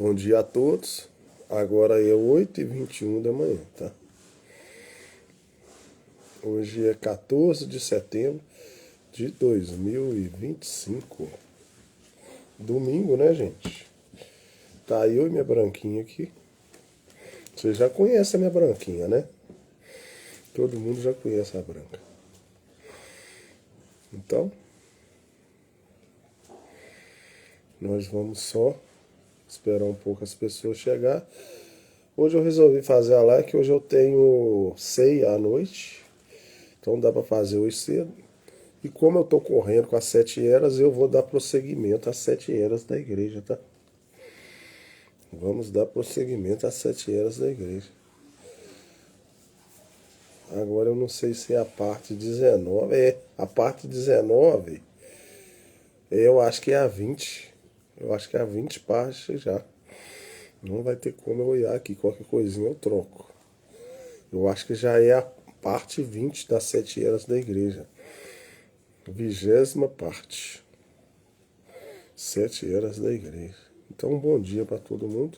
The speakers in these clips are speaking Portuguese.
Bom dia a todos. Agora é 8h21 da manhã, tá? Hoje é 14 de setembro de 2025. Domingo, né, gente? Tá eu e minha branquinha aqui. Você já conhece a minha branquinha, né? Todo mundo já conhece a branca. Então, nós vamos só esperar um pouco as pessoas chegar. Hoje eu resolvi fazer a live, que hoje eu tenho ceia à noite. Então dá para fazer hoje cedo. E como eu tô correndo com as 7 eras, eu vou dar prosseguimento às 7 eras da igreja, tá? Vamos dar prosseguimento às 7 eras da igreja. Agora eu não sei se é a parte 19. A parte 19, eu acho que é a 20. Eu acho que é a 20 partes já. Não vai ter como eu olhar aqui. Qualquer coisinha eu troco. Eu acho que já é a parte 20 das 7 eras da igreja. 20ª parte. 7 eras da igreja. Então, bom dia para todo mundo.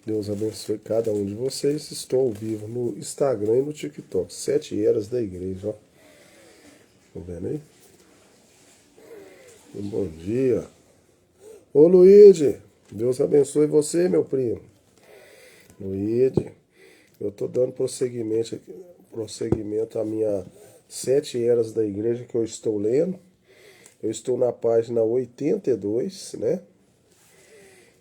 Deus abençoe cada um de vocês. Estou ao vivo no Instagram e no TikTok. 7 eras da igreja, ó. Tá vendo aí? Bom dia. Ô Luíde, Deus abençoe você, meu primo. Luíde, eu tô dando prosseguimento à minha 7 eras da igreja que eu estou lendo. Eu estou na página 82, né?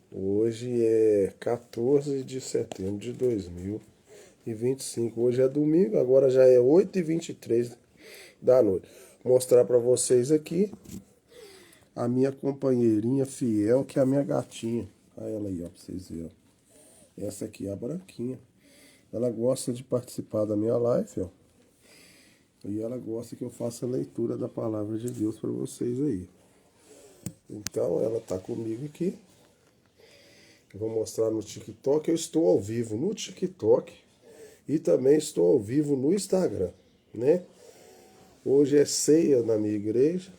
Hoje é 14 de setembro de 2025. Hoje é domingo, agora já é 8h23 da noite. Vou mostrar para vocês aqui a minha companheirinha fiel, que é a minha gatinha. Olha ela aí, ó, pra vocês verem. Essa aqui é a branquinha. Ela gosta de participar da minha live, ó. E ela gosta que eu faça a leitura da palavra de Deus para vocês aí. Então, ela tá comigo aqui. Eu vou mostrar no TikTok. Eu estou ao vivo no TikTok e também estou ao vivo no Instagram, né? Hoje é ceia na minha igreja.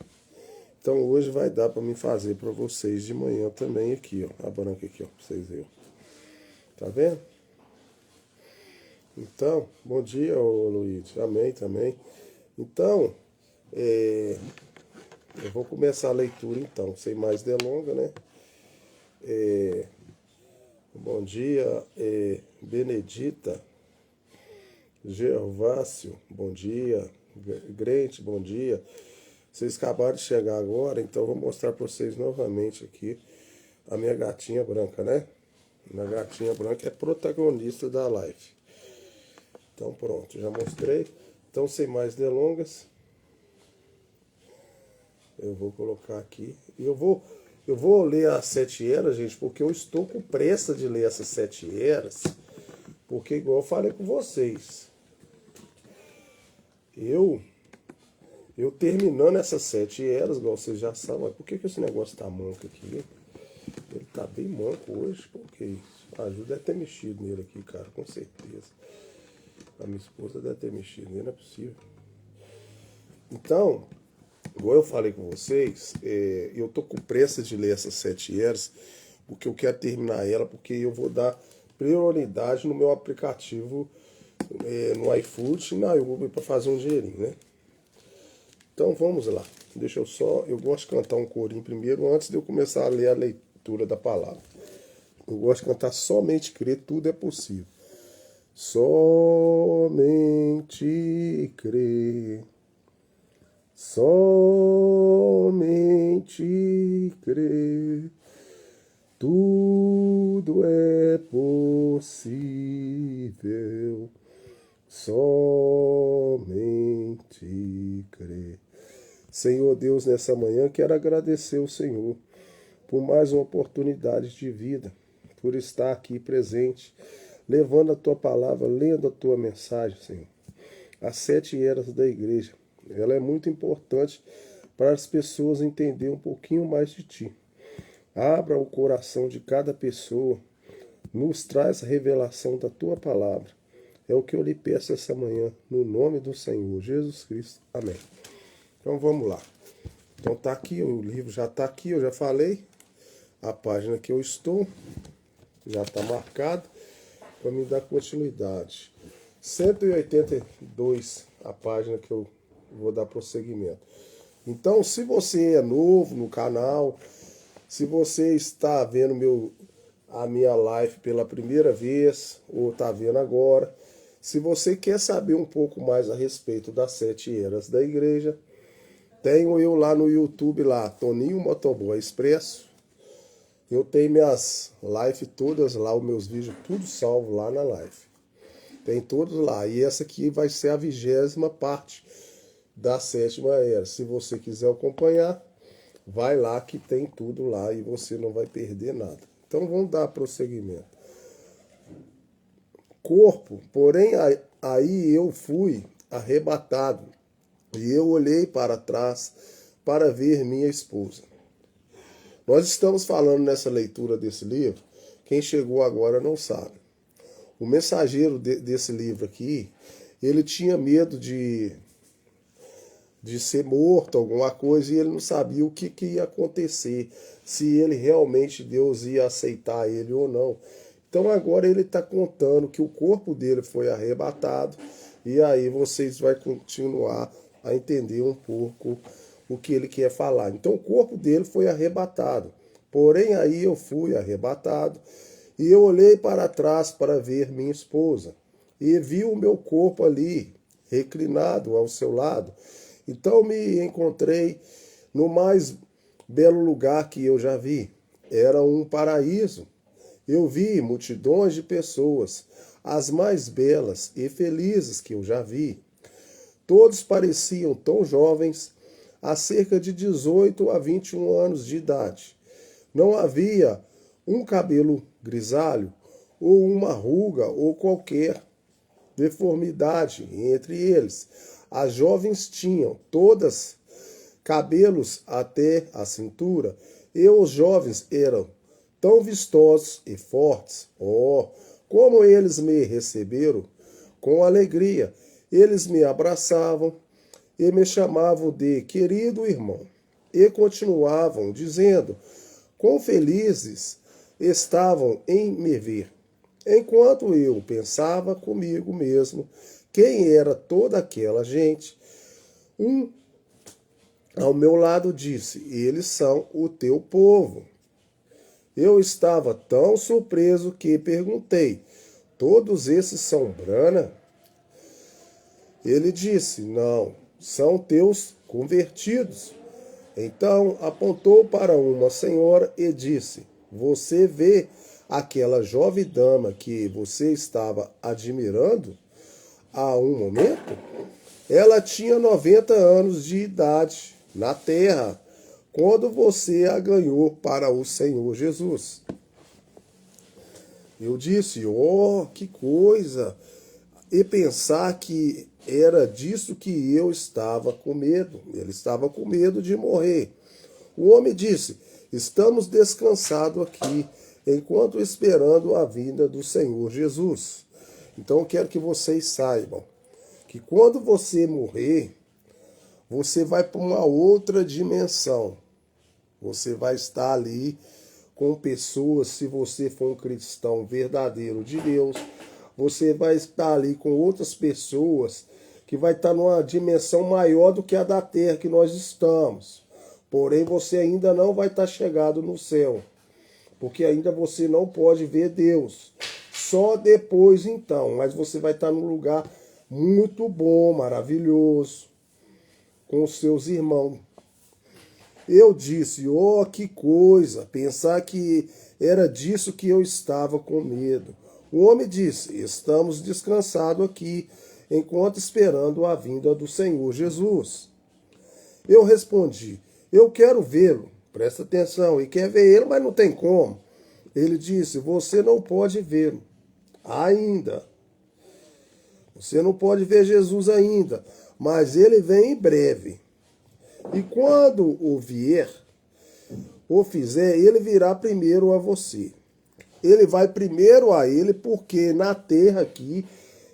Então hoje vai dar para mim fazer para vocês de manhã também aqui, ó. A branca aqui, ó, pra vocês verem. Tá vendo? Então, bom dia, ô Luiz. Amém também. Então, eu vou começar a leitura então, sem mais delonga, né? Bom dia, Benedita, Gervásio, bom dia, Grente, bom dia. Vocês acabaram de chegar agora, então eu vou mostrar para vocês novamente aqui a minha gatinha branca, né? Minha gatinha branca é protagonista da live. Então pronto, já mostrei. Então sem mais delongas, eu vou colocar aqui. E eu vou ler as 7 eras, gente, porque eu estou com pressa de ler essas 7 eras. Porque igual eu falei com vocês, eu terminando essas 7 eras, igual vocês já sabem, por que esse negócio tá manco aqui? Ele tá bem manco hoje, porque a Ju deve ter mexido nele aqui, cara, com certeza. A minha esposa deve ter mexido nele, não é possível. Então, igual eu falei com vocês, eu tô com pressa de ler essas 7 eras, porque eu quero terminar ela, porque eu vou dar prioridade no meu aplicativo, no iFood e na Uber para fazer um dinheirinho, né? Então vamos lá. Eu gosto de cantar um corinho primeiro, antes de eu começar a ler a leitura da palavra. Eu gosto de cantar somente crer, tudo é possível. Somente crer. Somente crer. Tudo é possível. Somente crer. Senhor Deus, nessa manhã quero agradecer o Senhor por mais uma oportunidade de vida, por estar aqui presente, levando a tua palavra, lendo a tua mensagem, Senhor. As 7 eras da igreja, ela é muito importante para as pessoas entenderem um pouquinho mais de ti. Abra o coração de cada pessoa, nos traz a revelação da tua palavra. É o que eu lhe peço essa manhã, no nome do Senhor Jesus Cristo. Amém. Então vamos lá. Então tá aqui, o livro já tá aqui, eu já falei. A página que eu estou. já está marcado para me dar continuidade. 182 a página que eu vou dar prosseguimento. Então, se você é novo no canal, se você está vendo a minha live pela primeira vez, ou está vendo agora, se você quer saber um pouco mais a respeito das 7 eras da igreja, tenho eu lá no YouTube, lá, Toninho Motoboy Expresso. Eu tenho minhas lives todas lá, os meus vídeos, tudo salvo lá na live. Tem todos lá. E essa aqui vai ser a 20ª parte da 7ª era. Se você quiser acompanhar, vai lá que tem tudo lá e você não vai perder nada. Então vamos dar prosseguimento. Corpo, porém aí eu fui arrebatado e eu olhei para trás para ver minha esposa. Nós estamos falando nessa leitura desse livro, quem chegou agora não sabe. O mensageiro desse livro aqui, ele tinha medo de ser morto, alguma coisa, e ele não sabia o que ia acontecer, se ele realmente, Deus ia aceitar ele ou não. Então agora ele está contando que o corpo dele foi arrebatado, e aí vocês vão continuar a entender um pouco o que ele quer falar. Então o corpo dele foi arrebatado, porém aí eu fui arrebatado, e eu olhei para trás para ver minha esposa, e vi o meu corpo ali, reclinado ao seu lado. Então me encontrei no mais belo lugar que eu já vi. Era um paraíso. Eu vi multidões de pessoas, as mais belas e felizes que eu já vi. Todos pareciam tão jovens, há cerca de 18 a 21 anos de idade. Não havia um cabelo grisalho, ou uma ruga, ou qualquer deformidade entre eles. As jovens tinham todas cabelos até a cintura, e os jovens eram tão vistosos e fortes. Oh, como eles me receberam com alegria! Eles me abraçavam e me chamavam de querido irmão. E continuavam dizendo quão felizes estavam em me ver. Enquanto eu pensava comigo mesmo quem era toda aquela gente, um ao meu lado disse: eles são o teu povo. Eu estava tão surpreso que perguntei: todos esses são Brana? Ele disse: não, são teus convertidos. Então apontou para uma senhora e disse: você vê aquela jovem dama que você estava admirando há um momento? Ela tinha 90 anos de idade na terra quando você a ganhou para o Senhor Jesus. Eu disse: oh, que coisa! E pensar que era disso que eu estava com medo. Ele estava com medo de morrer. O homem disse: estamos descansados aqui, enquanto esperando a vinda do Senhor Jesus. Então eu quero que vocês saibam que quando você morrer, você vai para uma outra dimensão. Você vai estar ali com pessoas, se você for um cristão verdadeiro de Deus, você vai estar ali com outras pessoas que vai estar numa dimensão maior do que a da terra que nós estamos. Porém, você ainda não vai estar chegado no céu, porque ainda você não pode ver Deus. Só depois então, mas você vai estar num lugar muito bom, maravilhoso, com os seus irmãos. Eu disse: oh, que coisa, pensar que era disso que eu estava com medo. O homem disse: estamos descansados aqui, enquanto esperando a vinda do Senhor Jesus. Eu respondi: eu quero vê-lo, presta atenção, e quer ver ele, mas não tem como. Ele disse: você não pode vê-lo ainda. Você não pode ver Jesus ainda, mas ele vem em breve. E quando o vier, ou fizer, ele virá primeiro a você. Ele vai primeiro a ele, porque na terra aqui,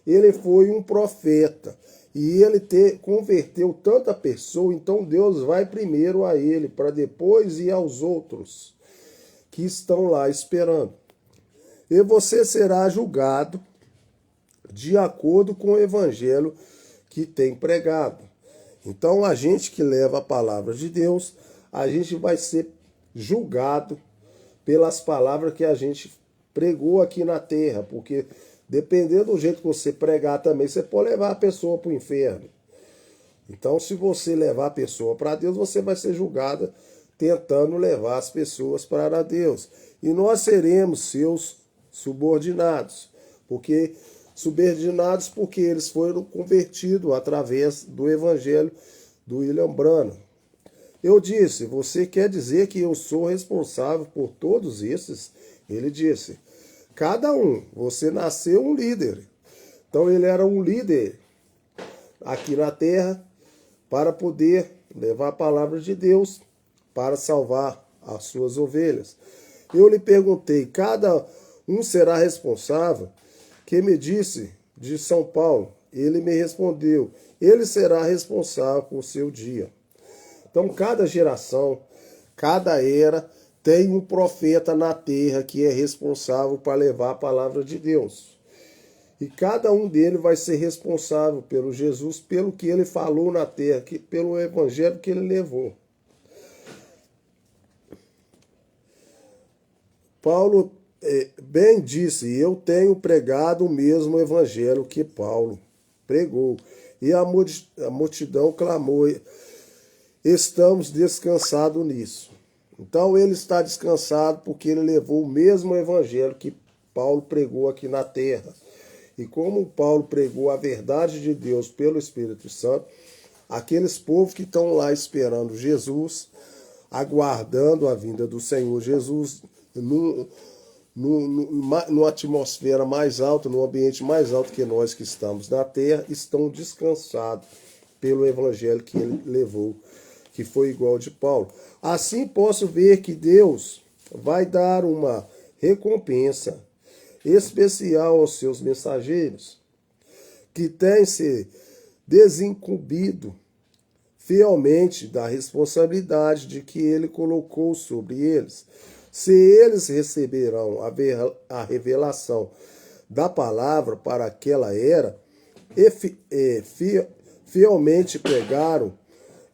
ele foi um profeta. E ele converteu tanta pessoa, então Deus vai primeiro a ele, para depois ir aos outros que estão lá esperando. e você será julgado de acordo com o evangelho que tem pregado. Então, a gente que leva a palavra de Deus, a gente vai ser julgado pelas palavras que a gente pregou aqui na terra, porque dependendo do jeito que você pregar também, você pode levar a pessoa para o inferno. Então, se você levar a pessoa para Deus, você vai ser julgada tentando levar as pessoas para Deus. E nós seremos seus subordinados, porque eles foram convertidos através do evangelho do William Branham. Eu disse, você quer dizer que eu sou responsável por todos esses? Ele disse, cada um, você nasceu um líder. Então ele era um líder aqui na terra para poder levar a palavra de Deus para salvar as suas ovelhas. Eu lhe perguntei, cada um será responsável? Que me disse de São Paulo. Ele me respondeu, ele será responsável por seu dia. Então, cada geração, cada era, tem um profeta na terra que é responsável para levar a palavra de Deus. E cada um deles vai ser responsável pelo Jesus, pelo que ele falou na terra, pelo evangelho que ele levou. Paulo bem disse, eu tenho pregado o mesmo evangelho que Paulo pregou. E a multidão clamou, estamos descansados nisso. Então ele está descansado porque ele levou o mesmo evangelho que Paulo pregou aqui na terra. E como Paulo pregou a verdade de Deus pelo Espírito Santo, aqueles povos que estão lá esperando Jesus, aguardando a vinda do Senhor Jesus, numa atmosfera mais alta, num ambiente mais alto que nós que estamos na terra, estão descansados pelo evangelho que ele levou, que foi igual de Paulo. Assim posso ver que Deus vai dar uma recompensa especial aos seus mensageiros, que têm se desincumbido fielmente da responsabilidade de que ele colocou sobre eles. Se eles receberão a revelação da palavra para aquela era, e fielmente pregaram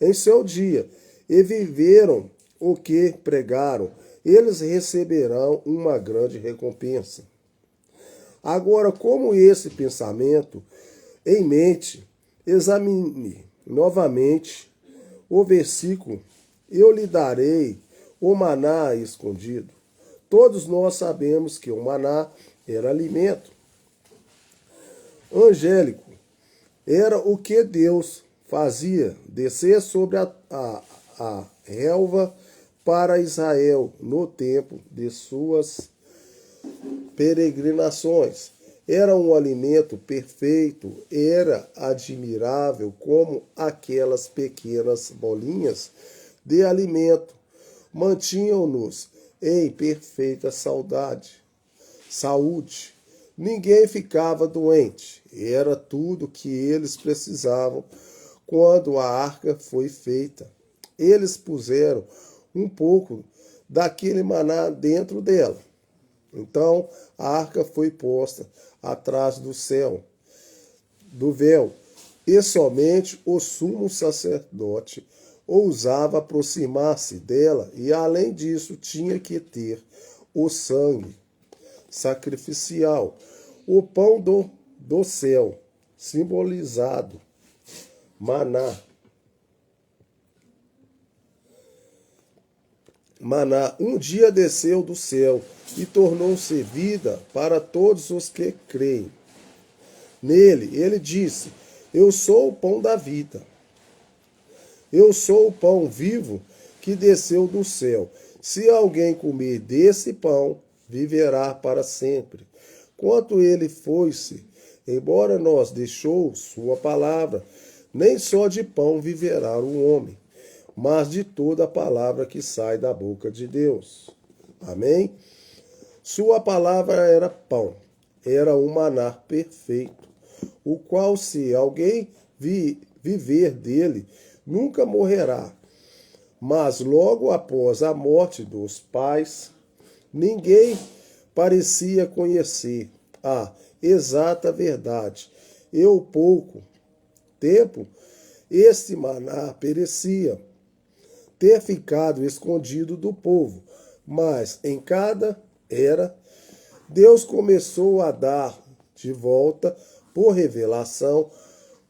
em seu dia, e viveram o que pregaram, eles receberão uma grande recompensa. Agora, como esse pensamento em mente, examine novamente o versículo, eu lhe darei o maná escondido. Todos nós sabemos que o maná era alimento angélico. Era o que Deus fazia descer sobre a relva para Israel no tempo de suas peregrinações. Era um alimento perfeito, era admirável como aquelas pequenas bolinhas de alimento mantinham-nos em perfeita saúde. Ninguém ficava doente. Era tudo que eles precisavam quando a arca foi feita. Eles puseram um pouco daquele maná dentro dela. Então a arca foi posta atrás do véu, e somente o sumo sacerdote ousava aproximar-se dela, e além disso tinha que ter o sangue sacrificial, o pão do céu, simbolizado, maná. Maná um dia desceu do céu e tornou-se vida para todos os que creem nele. Ele disse, eu sou o pão da vida. Eu sou o pão vivo que desceu do céu. Se alguém comer desse pão, viverá para sempre. Quanto ele foi-se, embora nós deixou sua palavra, nem só de pão viverá o homem, mas de toda a palavra que sai da boca de Deus. Amém? Sua palavra era pão, era um maná perfeito, o qual, se alguém viver dele, nunca morrerá. Mas logo após a morte dos pais, ninguém parecia conhecer a exata verdade. E ao pouco tempo, este maná perecia, ter ficado escondido do povo. Mas em cada era, Deus começou a dar de volta, por revelação,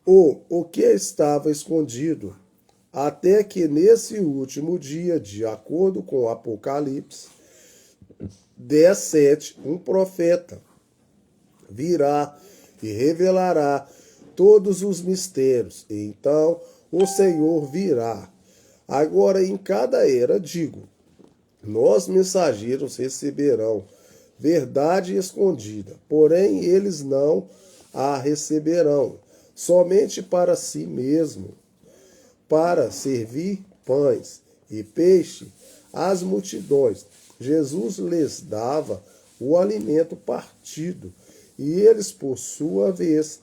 o que estava escondido, até que nesse último dia, de acordo com Apocalipse 10:7, um profeta virá e revelará todos os mistérios. Então o Senhor virá. Agora, em cada era, digo, nós mensageiros receberão verdade escondida, porém eles não a receberão, somente para si mesmo, para servir pães e peixe às multidões. Jesus lhes dava o alimento partido, e eles, por sua vez,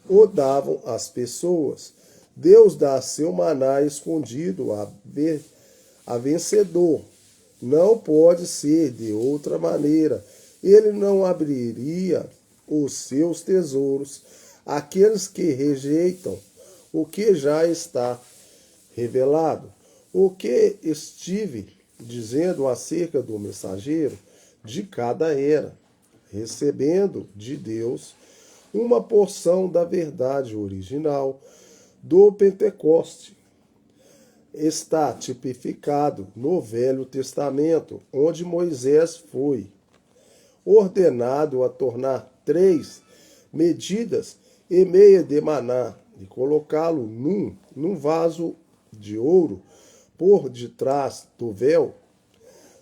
o davam às pessoas. Deus dá seu maná escondido a vencedor. Não pode ser de outra maneira. Ele não abriria os seus tesouros àqueles que rejeitam o que já está revelado. O que estive dizendo acerca do mensageiro de cada era, recebendo de Deus uma porção da verdade original do Pentecoste, está tipificado no Velho Testamento, onde Moisés foi ordenado a tornar 3 medidas e meia de maná e colocá-lo num vaso de ouro por detrás do véu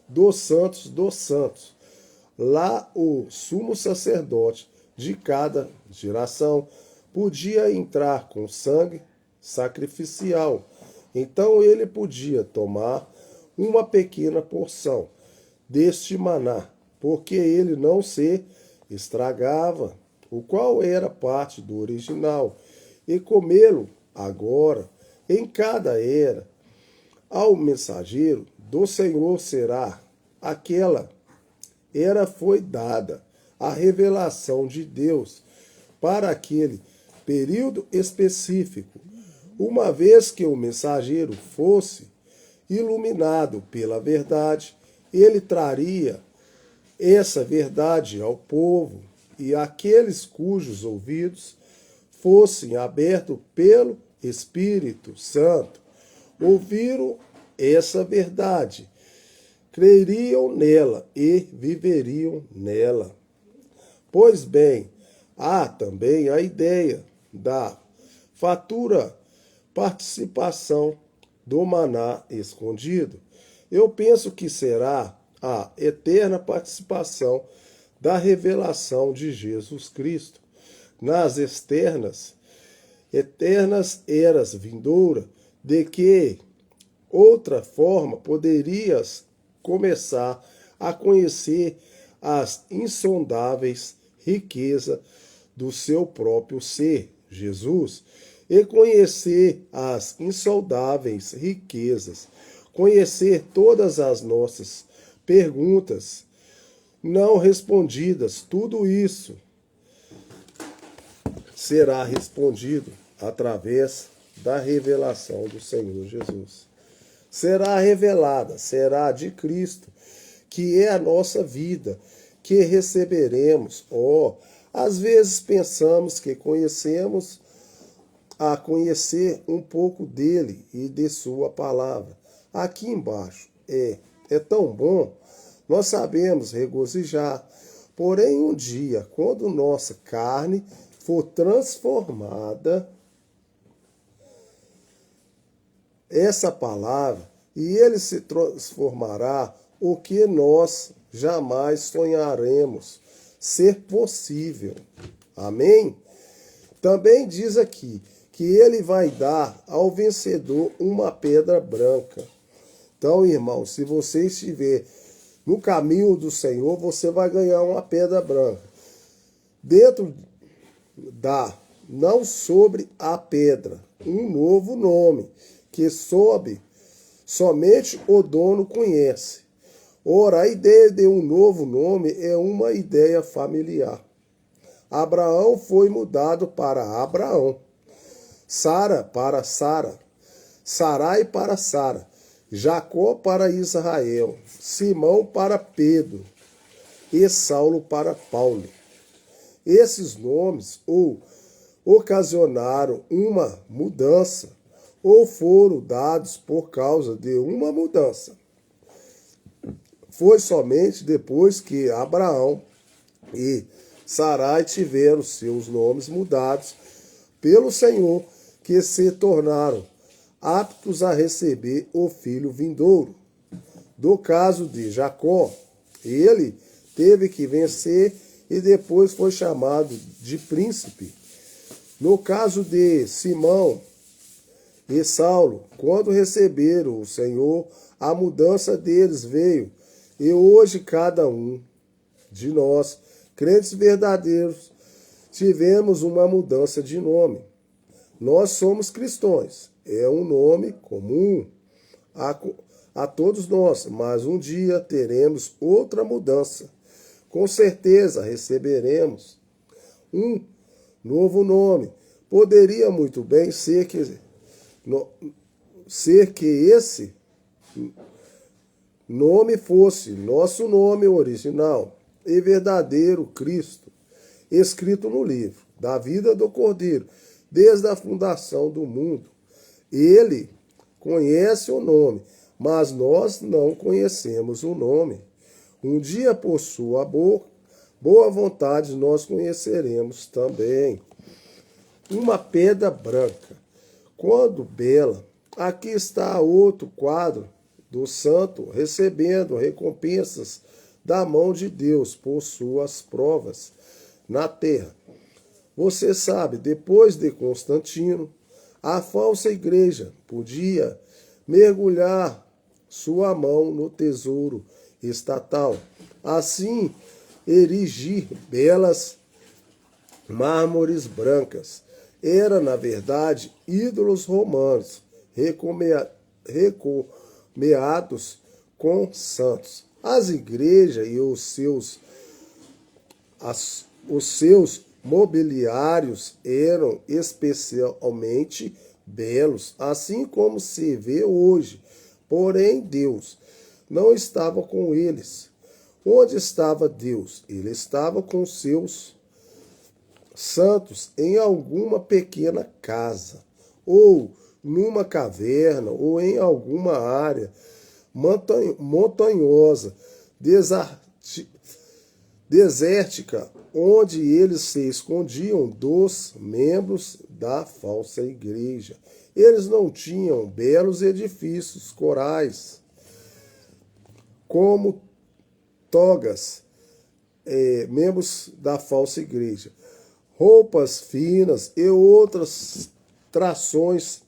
dos santos. Lá o sumo sacerdote de cada geração podia entrar com sangue sacrificial. Então ele podia tomar uma pequena porção deste maná, porque ele não se estragava, o qual era parte do original, e comê-lo agora, em cada era. Ao mensageiro do Senhor será aquela era foi dada a revelação de Deus para aquele período específico. Uma vez que o mensageiro fosse iluminado pela verdade, ele traria essa verdade ao povo, e aqueles cujos ouvidos fossem abertos pelo Espírito Santo ouviram essa verdade, creriam nela e viveriam nela. Pois bem, há também a ideia da futura participação do maná escondido. Eu penso que será a eterna participação da revelação de Jesus Cristo nas eternas eras vindouras, de que outra forma poderias começar a conhecer as insondáveis riquezas do seu próprio ser, Jesus, e conhecer as insondáveis riquezas, conhecer todas as nossas perguntas não respondidas. Tudo isso será respondido através da revelação do Senhor Jesus. Será revelada, será de Cristo, que é a nossa vida, que receberemos. Às vezes pensamos que conhecemos a conhecer um pouco dele e de sua palavra. Aqui embaixo é tão bom, nós sabemos regozijar. Porém, um dia, quando nossa carne for transformada, essa palavra, e ele se transformará o que nós jamais sonharemos ser possível. Amém? Também diz aqui que ele vai dar ao vencedor uma pedra branca. Então, irmão, se você estiver no caminho do Senhor, você vai ganhar uma pedra branca. Dentro não sobre a pedra, um novo nome, que somente o dono conhece. Ora, a ideia de um novo nome é uma ideia familiar. Abraão foi mudado para Abraão, Sara para Sara, Sarai para Sara, Jacó para Israel, Simão para Pedro e Saulo para Paulo. Esses nomes ou ocasionaram uma mudança ou foram dados por causa de uma mudança. Foi somente depois que Abraão e Sarai tiveram seus nomes mudados pelo Senhor que se tornaram aptos a receber o filho vindouro. Do caso de Jacó, ele teve que vencer e depois foi chamado de príncipe. No caso de Simão e Saulo, quando receberam o Senhor, a mudança deles veio. E hoje cada um de nós, crentes verdadeiros, tivemos uma mudança de nome. Nós somos cristãos. É um nome comum a todos nós, mas um dia teremos outra mudança. Com certeza receberemos um novo nome. Poderia muito bem ser que esse nome fosse nosso nome original e verdadeiro Cristo, escrito no livro da vida do Cordeiro, desde a fundação do mundo. Ele conhece o nome, mas nós não conhecemos o nome. Um dia, por sua boa vontade, nós conheceremos também. Uma pedra branca, quando bela. Aqui está outro quadro do santo recebendo recompensas da mão de Deus por suas provas na terra. Você sabe, depois de Constantino, a falsa igreja podia mergulhar sua mão no tesouro estatal, assim erigir belas mármores brancas. Era, na verdade, ídolos romanos recomeados com santos. As igrejas e os seus mobiliários eram especialmente belos, assim como se vê hoje. Porém, Deus não estava com eles. Onde estava Deus? Ele estava com seus santos em alguma pequena casa, ou numa caverna, ou em alguma área montanhosa, desértica, onde eles se escondiam dos membros da falsa igreja. Eles não tinham belos edifícios corais, como togas, membros da falsa igreja, roupas finas e outras trações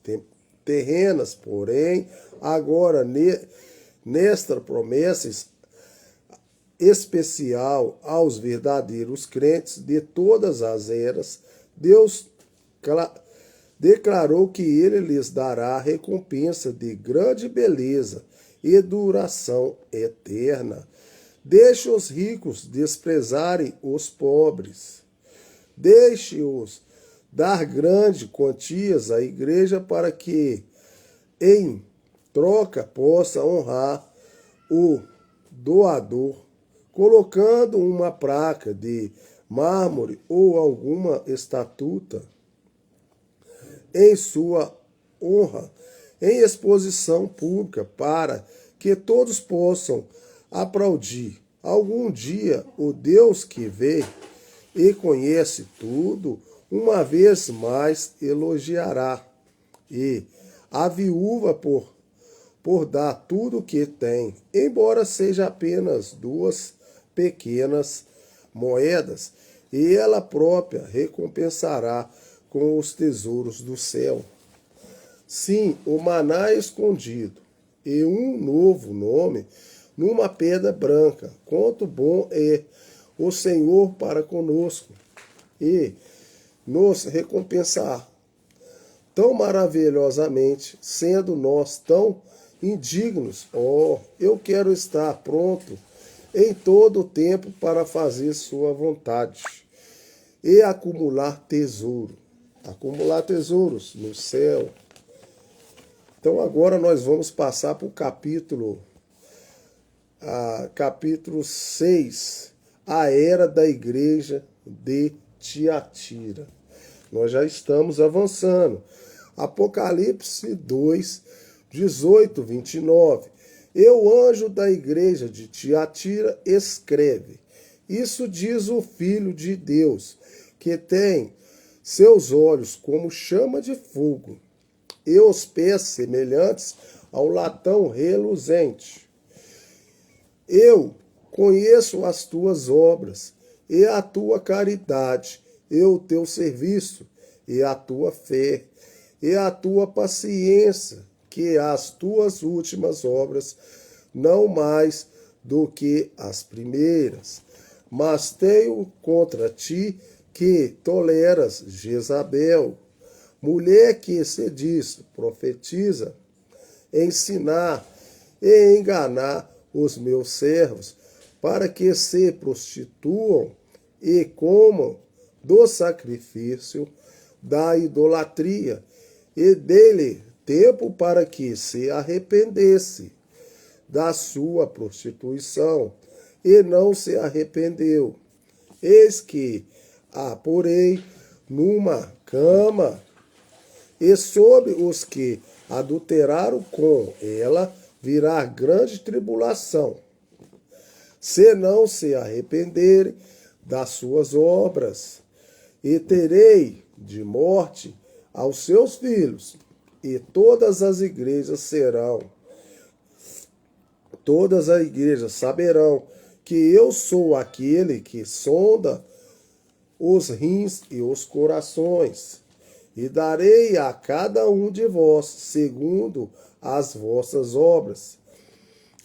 terrenas. Porém, agora, nesta promessa especial aos verdadeiros crentes de todas as eras, Deus declarou que ele lhes dará recompensa de grande beleza e duração eterna. Deixe os ricos desprezarem os pobres. Deixe-os dar grandes quantias à igreja para que, em troca, possa honrar o doador, colocando uma placa de mármore ou alguma estatuta em sua honra, em exposição pública, para que todos possam aplaudir. Algum dia, o Deus que vê e conhece tudo, uma vez mais elogiará, e a viúva por dar tudo o que tem, embora seja apenas 2 pequenas moedas, e ela própria recompensará com os tesouros do céu. Sim, o maná escondido e um novo nome numa pedra branca. Quanto bom é o Senhor para conosco e nos recompensar tão maravilhosamente, sendo nós tão indignos. Oh, eu quero estar pronto em todo o tempo para fazer sua vontade e acumular tesouro. Acumular tesouros no céu. Então agora nós vamos passar para o capítulo 6, a era da igreja de Tiatira. Nós já estamos avançando. Apocalipse 2, 18, 29. E o anjo da igreja de Tiatira escreve: Isso diz o Filho de Deus, que tem seus olhos como chama de fogo, e os pés semelhantes ao latão reluzente. Eu conheço as tuas obras, e a tua caridade, e o teu serviço, e a tua fé, e a tua paciência, que as tuas últimas obras, não mais do que as primeiras. Mas tenho contra ti que toleras Jezabel, mulher que se diz profetiza, ensinar e enganar os meus servos, para que se prostituam e comam do sacrifício da idolatria, e dele tempo para que se arrependesse da sua prostituição, e não se arrependeu. Eis que a porei numa cama, e sobre os que adulteraram com ela virá grande tribulação, se não se arrependerem das suas obras, e terei de morte aos seus filhos, e todas as igrejas saberão que eu sou aquele que sonda os rins e os corações, e darei a cada um de vós segundo as vossas obras.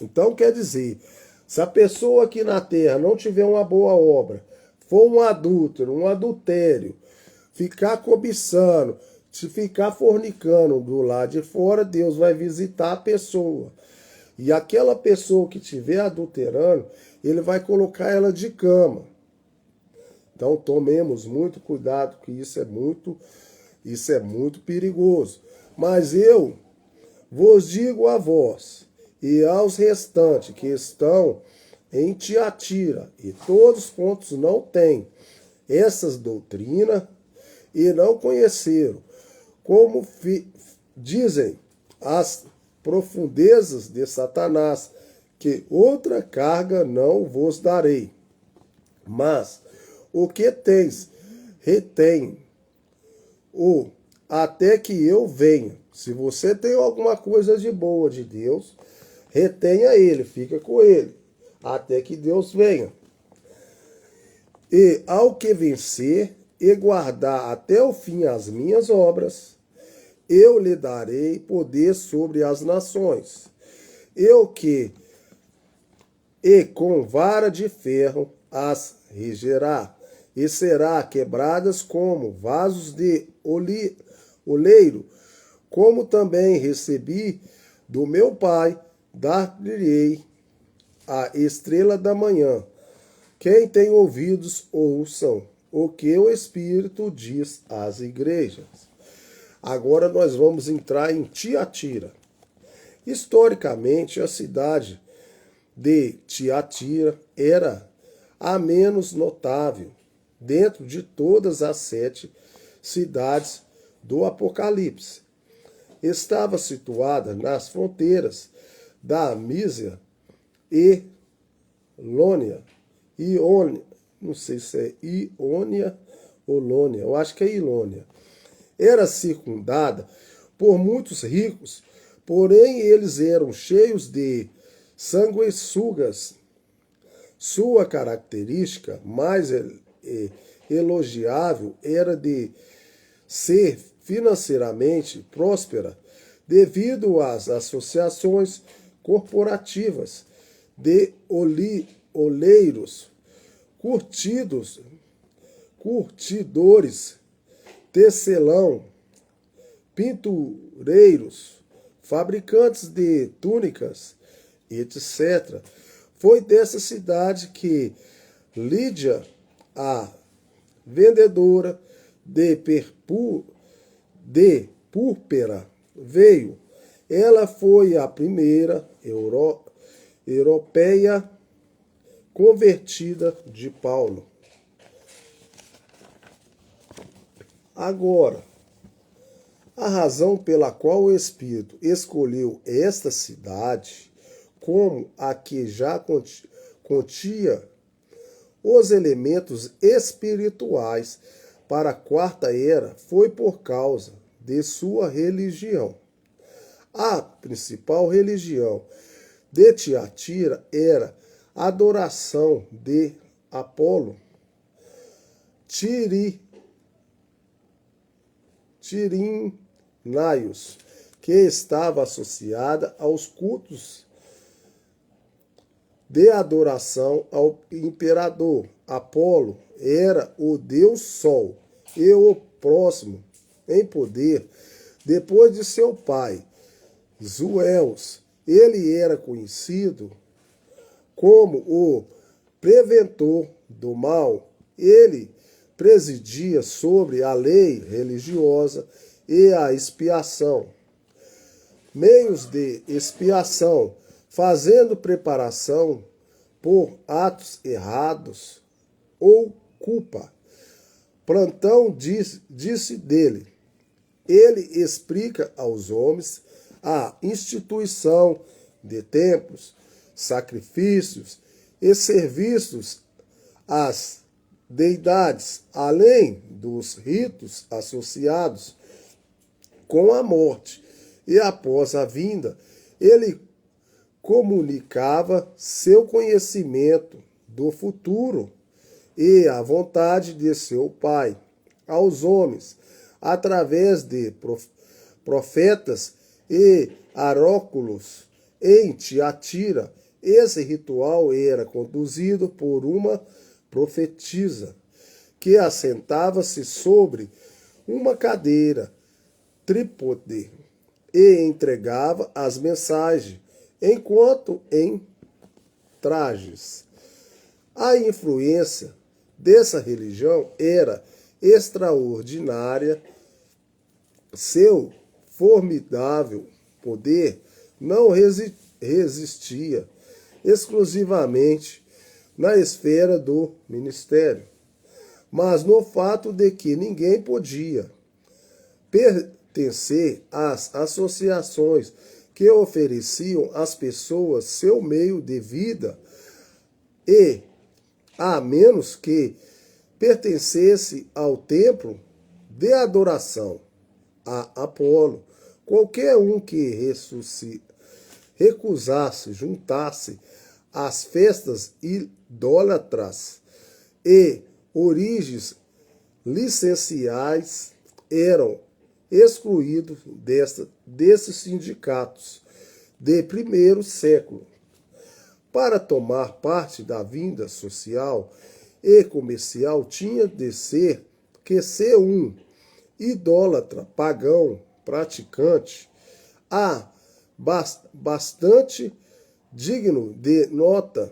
Então quer dizer, se a pessoa aqui na terra não tiver uma boa obra, for um adúltero, um adultério, ficar cobiçando, se ficar fornicando do lado de fora, Deus vai visitar a pessoa. E aquela pessoa que estiver adulterando, ele vai colocar ela de cama. Então tomemos muito cuidado, que isso é muito perigoso. Mas eu vos digo a vós e aos restantes que estão em Tiatira, e todos quantos não têm essas doutrinas e não conheceram, como dizem as profundezas de Satanás, que outra carga não vos darei. Mas o que tens, retém até que eu venha. Se você tem alguma coisa de boa de Deus, retenha ele, fica com ele, até que Deus venha. E ao que vencer e guardar até o fim as minhas obras, eu lhe darei poder sobre as nações. E com vara de ferro as regerá, e será quebradas como vasos de oleiro, como também recebi do meu Pai, dar-lhe-ei a estrela da manhã. Quem tem ouvidos, ouçam o que o Espírito diz às igrejas. Agora nós vamos entrar em Tiatira. Historicamente, a cidade de Tiatira era a menos notável dentro de todas as 7 cidades do Apocalipse. Estava situada nas fronteiras da Mísia e Lônia. Não sei se é Iônia ou Lônia, eu acho que é Ilônia. Era circundada por muitos ricos, porém eles eram cheios de sanguessugas. Sua característica mais elogiável era de ser financeiramente próspera, devido às associações corporativas de oleiros, curtidores, tecelão, pintureiros, fabricantes de túnicas, etc. Foi dessa cidade que Lídia, a vendedora de púrpura, veio. Ela foi a primeira europeia convertida de Paulo. Agora, a razão pela qual o Espírito escolheu esta cidade como a que já continha os elementos espirituais para a quarta era foi por causa de sua religião. A principal religião de Tiatira era a adoração de Apolo, Tirinaios, que estava associada aos cultos de adoração ao imperador. Apolo era o deus Sol e o próximo em poder depois de seu pai, Zeus. Ele era conhecido como o preventor do mal. Ele presidia sobre a lei religiosa e a expiação, meios de expiação, fazendo preparação por atos errados ou culpa. Platão disse dele: ele explica aos homens a instituição de templos, sacrifícios e serviços às deidades, além dos ritos associados com a morte. E após a vinda, ele comunicava seu conhecimento do futuro e a vontade de seu pai aos homens, através de profetas e oráculos. Em Tiatira, esse ritual era conduzido por uma profetisa, que assentava-se sobre uma cadeira trípode e entregava as mensagens, enquanto em trajes. A influência dessa religião era extraordinária. Seu formidável poder não resistia exclusivamente na esfera do ministério, mas no fato de que ninguém podia pertencer às associações que ofereciam às pessoas seu meio de vida e, a menos que pertencesse ao templo de adoração a Apolo, qualquer um que recusasse juntar-se às festas idólatras e origens licenciais eram excluídos desses sindicatos de primeiro século. Para tomar parte da vida social e comercial, tinha de ser um idólatra pagão praticante, bastante digno de nota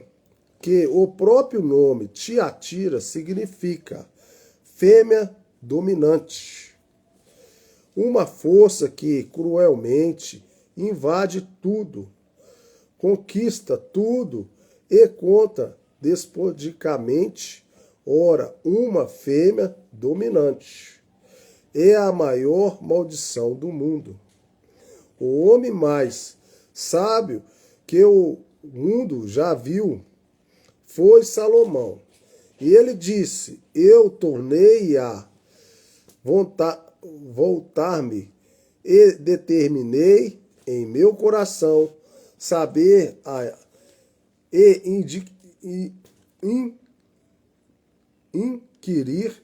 que o próprio nome Tiatira significa fêmea dominante, uma força que cruelmente invade tudo, conquista tudo e conta despodicamente. Ora, uma fêmea dominante é a maior maldição do mundo. O homem mais sábio que o mundo já viu foi Salomão. E ele disse: eu tornei a voltar-me e determinei em meu coração saber inquirir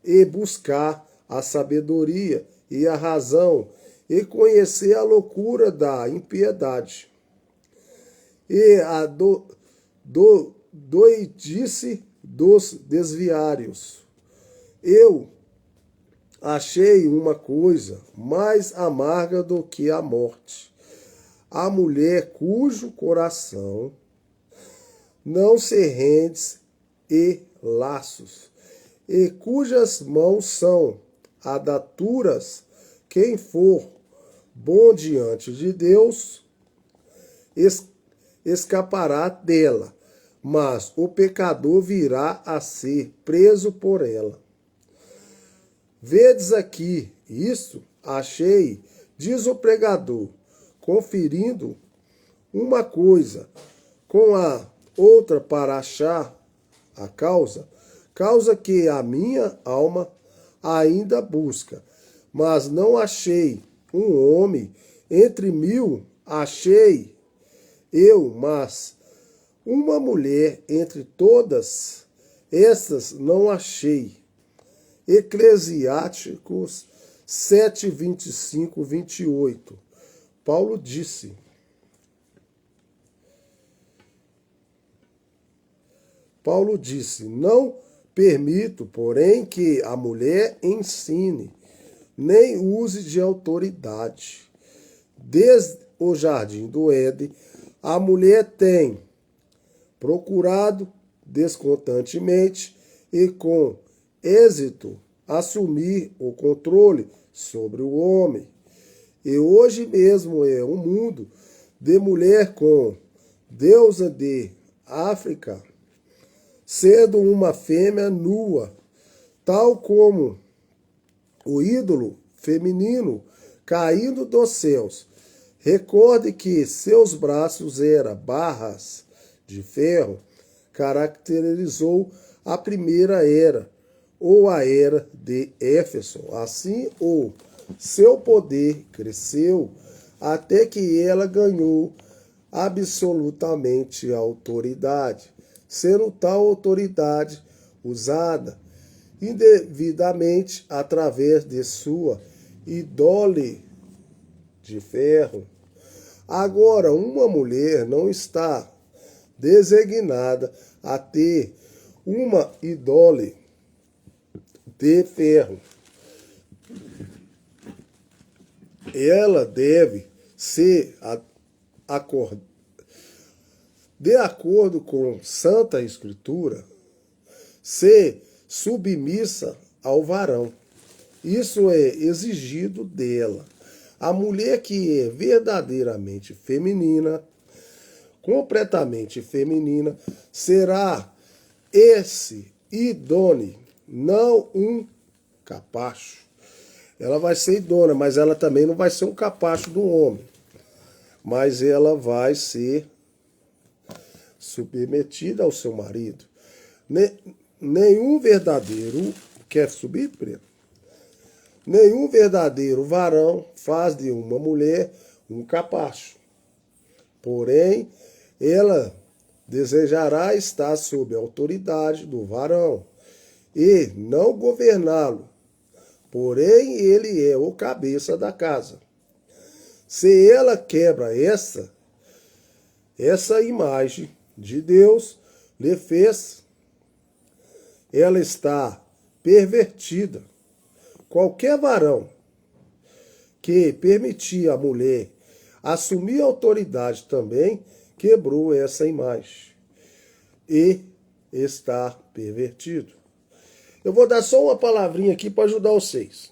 e buscar a sabedoria e a razão e conhecer a loucura da impiedade e a doidice dos desviários. Eu achei uma coisa mais amarga do que a morte, a mulher cujo coração não se rende e laços, e cujas mãos são adaturas, quem for bom diante de Deus, escapará dela, mas o pecador virá a ser preso por ela. Vedes aqui, isso achei, diz o pregador, conferindo uma coisa com a outra para achar a causa que a minha alma ainda busca, mas não achei um homem entre 1000, achei eu, mas uma mulher entre todas estas não achei. Eclesiásticos 7, 25, 28. Paulo disse: não permito, porém, que a mulher ensine, nem use de autoridade. Desde o jardim do Éden, a mulher tem procurado desconstantemente e com êxito assumir o controle sobre o homem. E hoje mesmo é um mundo de mulher com deusa de África, sendo uma fêmea nua, tal como o ídolo feminino caindo dos céus. Recorde que seus braços eram barras de ferro, caracterizou a primeira era, ou a era de Éfeso. Assim, o seu poder cresceu até que ela ganhou absolutamente a autoridade, sendo tal autoridade usada indevidamente através de sua ídole de ferro. Agora, uma mulher não está designada a ter uma ídole de ferro. Ela deve ser, de acordo com Santa Escritura, ser submissa ao varão. Isso é exigido dela. A mulher que é verdadeiramente feminina, completamente feminina, será esse idôneo, não um capacho. Ela vai ser idônea, mas ela também não vai ser um capacho do homem. Mas ela vai ser submetida ao seu marido. Nenhum verdadeiro, quer subir, preto? Nenhum verdadeiro varão faz de uma mulher um capacho. Porém, ela desejará estar sob a autoridade do varão e não governá-lo. Porém, ele é o cabeça da casa. Se ela quebra essa imagem de Deus lhe fez, ela está pervertida. Qualquer varão que permitir a mulher assumir a autoridade também quebrou essa imagem e está pervertido. Eu vou dar só uma palavrinha aqui para ajudar vocês.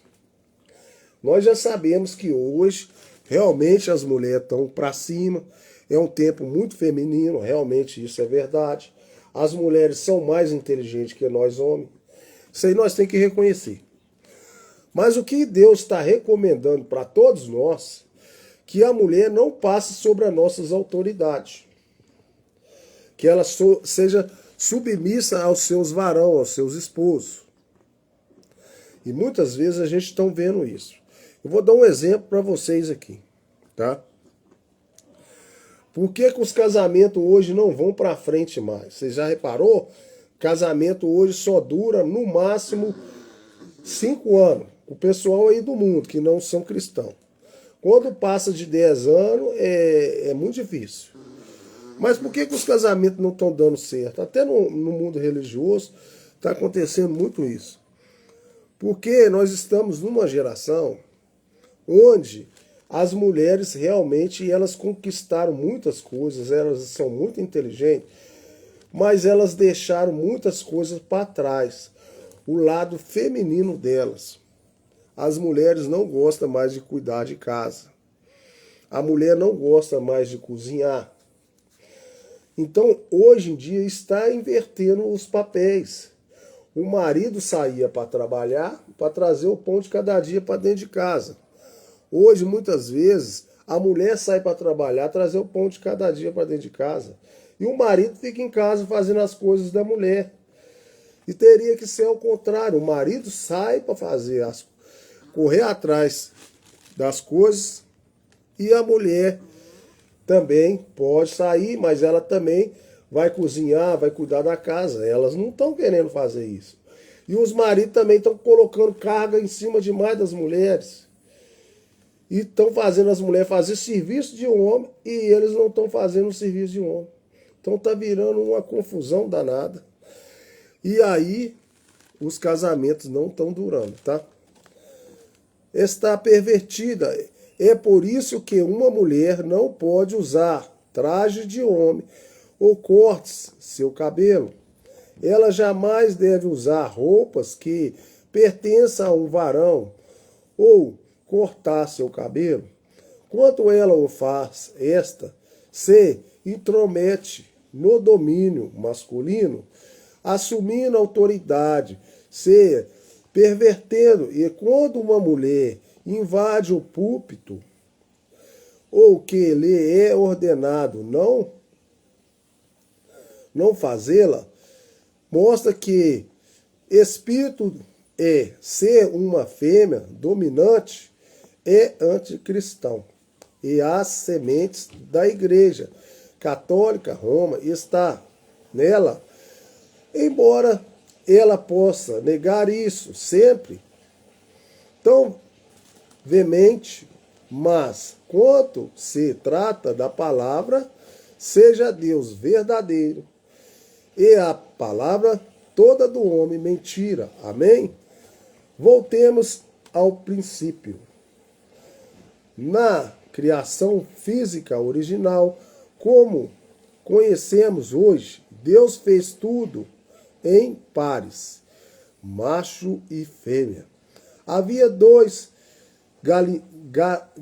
Nós já sabemos que hoje realmente as mulheres estão para cima, é um tempo muito feminino, realmente isso é verdade. As mulheres são mais inteligentes que nós homens, isso aí nós temos que reconhecer. Mas o que Deus está recomendando para todos nós, que a mulher não passe sobre as nossas autoridades. Que ela seja submissa aos seus varões, aos seus esposos. E muitas vezes a gente está vendo isso. Eu vou dar um exemplo para vocês aqui, tá? Por que os casamentos hoje não vão para frente mais? Você já reparou? Casamento hoje só dura no máximo 5 anos. O pessoal aí do mundo, que não são cristãos. Quando passa de 10 anos, é muito difícil. Mas por que os casamentos não estão dando certo? Até no mundo religioso está acontecendo muito isso. Porque nós estamos numa geração onde As mulheres realmente elas conquistaram muitas coisas, elas são muito inteligentes, mas elas deixaram muitas coisas para trás. O lado feminino delas. As mulheres não gostam mais de cuidar de casa. A mulher não gosta mais de cozinhar. Então, hoje em dia, está invertendo os papéis. O marido saía para trabalhar, para trazer o pão de cada dia para dentro de casa. Hoje, muitas vezes, a mulher sai para trabalhar, trazer o pão de cada dia para dentro de casa. E o marido fica em casa fazendo as coisas da mulher. E teria que ser ao contrário. O marido sai para correr atrás das coisas e a mulher também pode sair, mas ela também vai cozinhar, vai cuidar da casa. Elas não estão querendo fazer isso. E os maridos também estão colocando carga em cima demais das mulheres. E estão fazendo as mulheres fazer serviço de homem e eles não estão fazendo o serviço de homem. Então está virando uma confusão danada. E aí os casamentos não estão durando, tá? Está pervertida. É por isso que uma mulher não pode usar traje de homem ou cortes seu cabelo. Ela jamais deve usar roupas que pertençam a um varão ou cortar seu cabelo. Quando ela o faz, esta se intromete no domínio masculino, assumindo autoridade, se pervertendo. E quando uma mulher invade o púlpito, ou que lhe é ordenado não fazê-la, mostra que espírito é ser uma fêmea dominante é anticristão. E as sementes da Igreja Católica Roma está nela, embora ela possa negar isso sempre tão veemente, mas quanto se trata da palavra, seja Deus verdadeiro e a palavra toda do homem mentira. Amém? Voltemos ao princípio. Na criação física original, como conhecemos hoje, Deus fez tudo em pares, macho e fêmea. Havia dois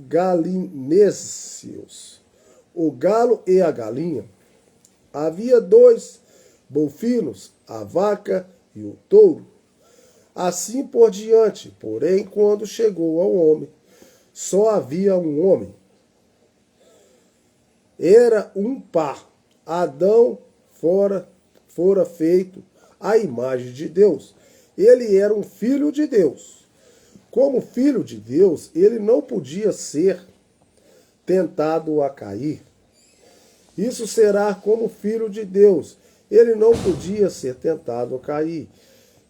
galináceos, o galo e a galinha. Havia dois bovinos, a vaca e o touro. Assim por diante. Porém, quando chegou ao homem, só havia um homem. Era um par. Adão fora feito à imagem de Deus. Ele era um filho de Deus. Como filho de Deus, ele não podia ser tentado a cair. Isso será como filho de Deus. Ele não podia ser tentado a cair.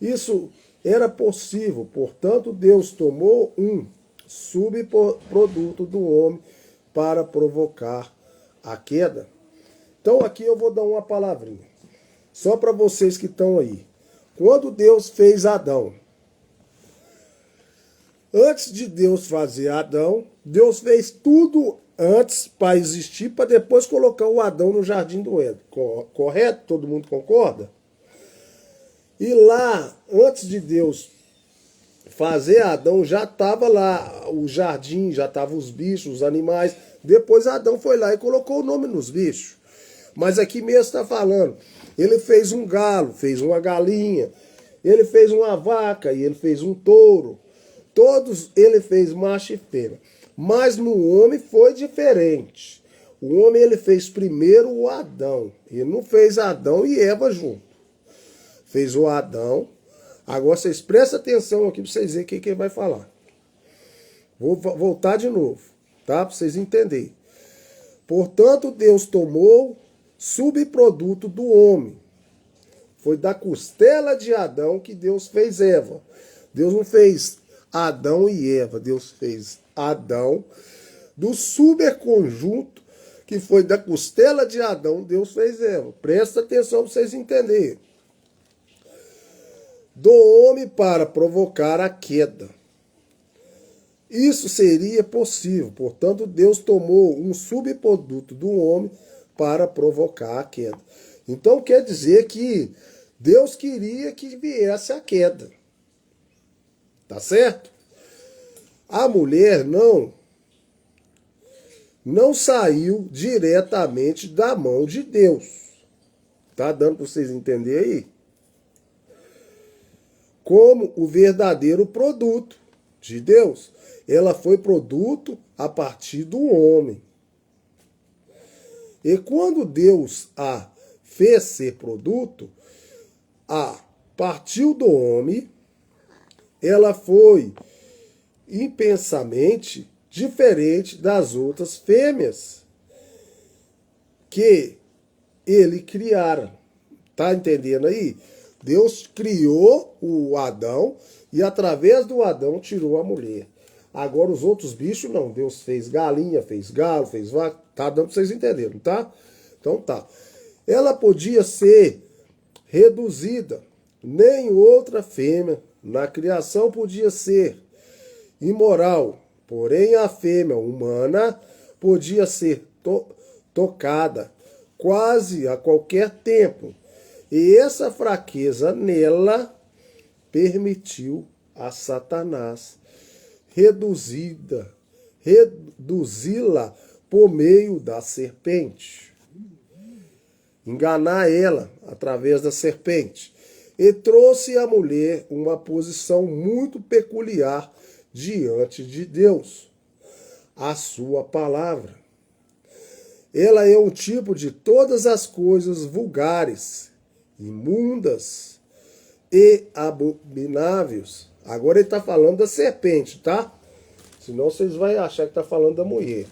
Isso era possível. Portanto, Deus tomou um subproduto do homem para provocar a queda. Então aqui eu vou dar uma palavrinha. Só para vocês que estão aí. Quando Deus fez Adão, antes de Deus fazer Adão, Deus fez tudo antes para existir, para depois colocar o Adão no jardim do Éden. Correto? Todo mundo concorda? E lá, antes de Deus fazer Adão, já estava lá o jardim, já estavam os bichos, os animais. Depois Adão foi lá e colocou o nome nos bichos. Mas aqui mesmo está falando, ele fez um galo, fez uma galinha, ele fez uma vaca e ele fez um touro. Todos ele fez macho e fêmea. Mas no homem foi diferente. O homem ele fez primeiro o Adão. Ele não fez Adão e Eva junto. Fez o Adão. Agora vocês prestem atenção aqui para vocês verem o que ele vai falar. Vou voltar de novo, tá? Para vocês entenderem. Portanto, Deus tomou subproduto do homem. Foi da costela de Adão que Deus fez Eva. Deus não fez Adão e Eva. Deus fez Adão do superconjunto que foi da costela de Adão. Deus fez Eva. Presta atenção para vocês entenderem. Do homem para provocar a queda. isso seria possível. Portanto, Deus tomou um subproduto do homem para provocar a queda. Então quer dizer que Deus queria que viesse a queda. Tá certo? A mulher não saiu diretamente da mão de Deus. Tá dando para vocês entenderem aí? Como o verdadeiro produto de Deus. Ela foi produto a partir do homem. E quando Deus a fez ser produto, a partir do homem, ela foi impensamente diferente das outras fêmeas que ele criara. Tá entendendo aí? Deus criou o Adão e através do Adão tirou a mulher. Agora os outros bichos não. Deus fez galinha, fez galo, fez vaca. Tá dando pra vocês entenderem, tá? Então tá. Ela podia ser reduzida. Nem outra fêmea na criação podia ser imoral. Porém a fêmea humana podia ser tocada quase a qualquer tempo. E essa fraqueza nela permitiu a Satanás reduzi-la por meio da serpente. Enganar ela através da serpente. E trouxe à mulher uma posição muito peculiar diante de Deus, a sua palavra. Ela é um tipo de todas as coisas vulgares, imundas e abomináveis. Agora ele está falando da serpente, tá? Senão vocês vão achar que está falando da mulher.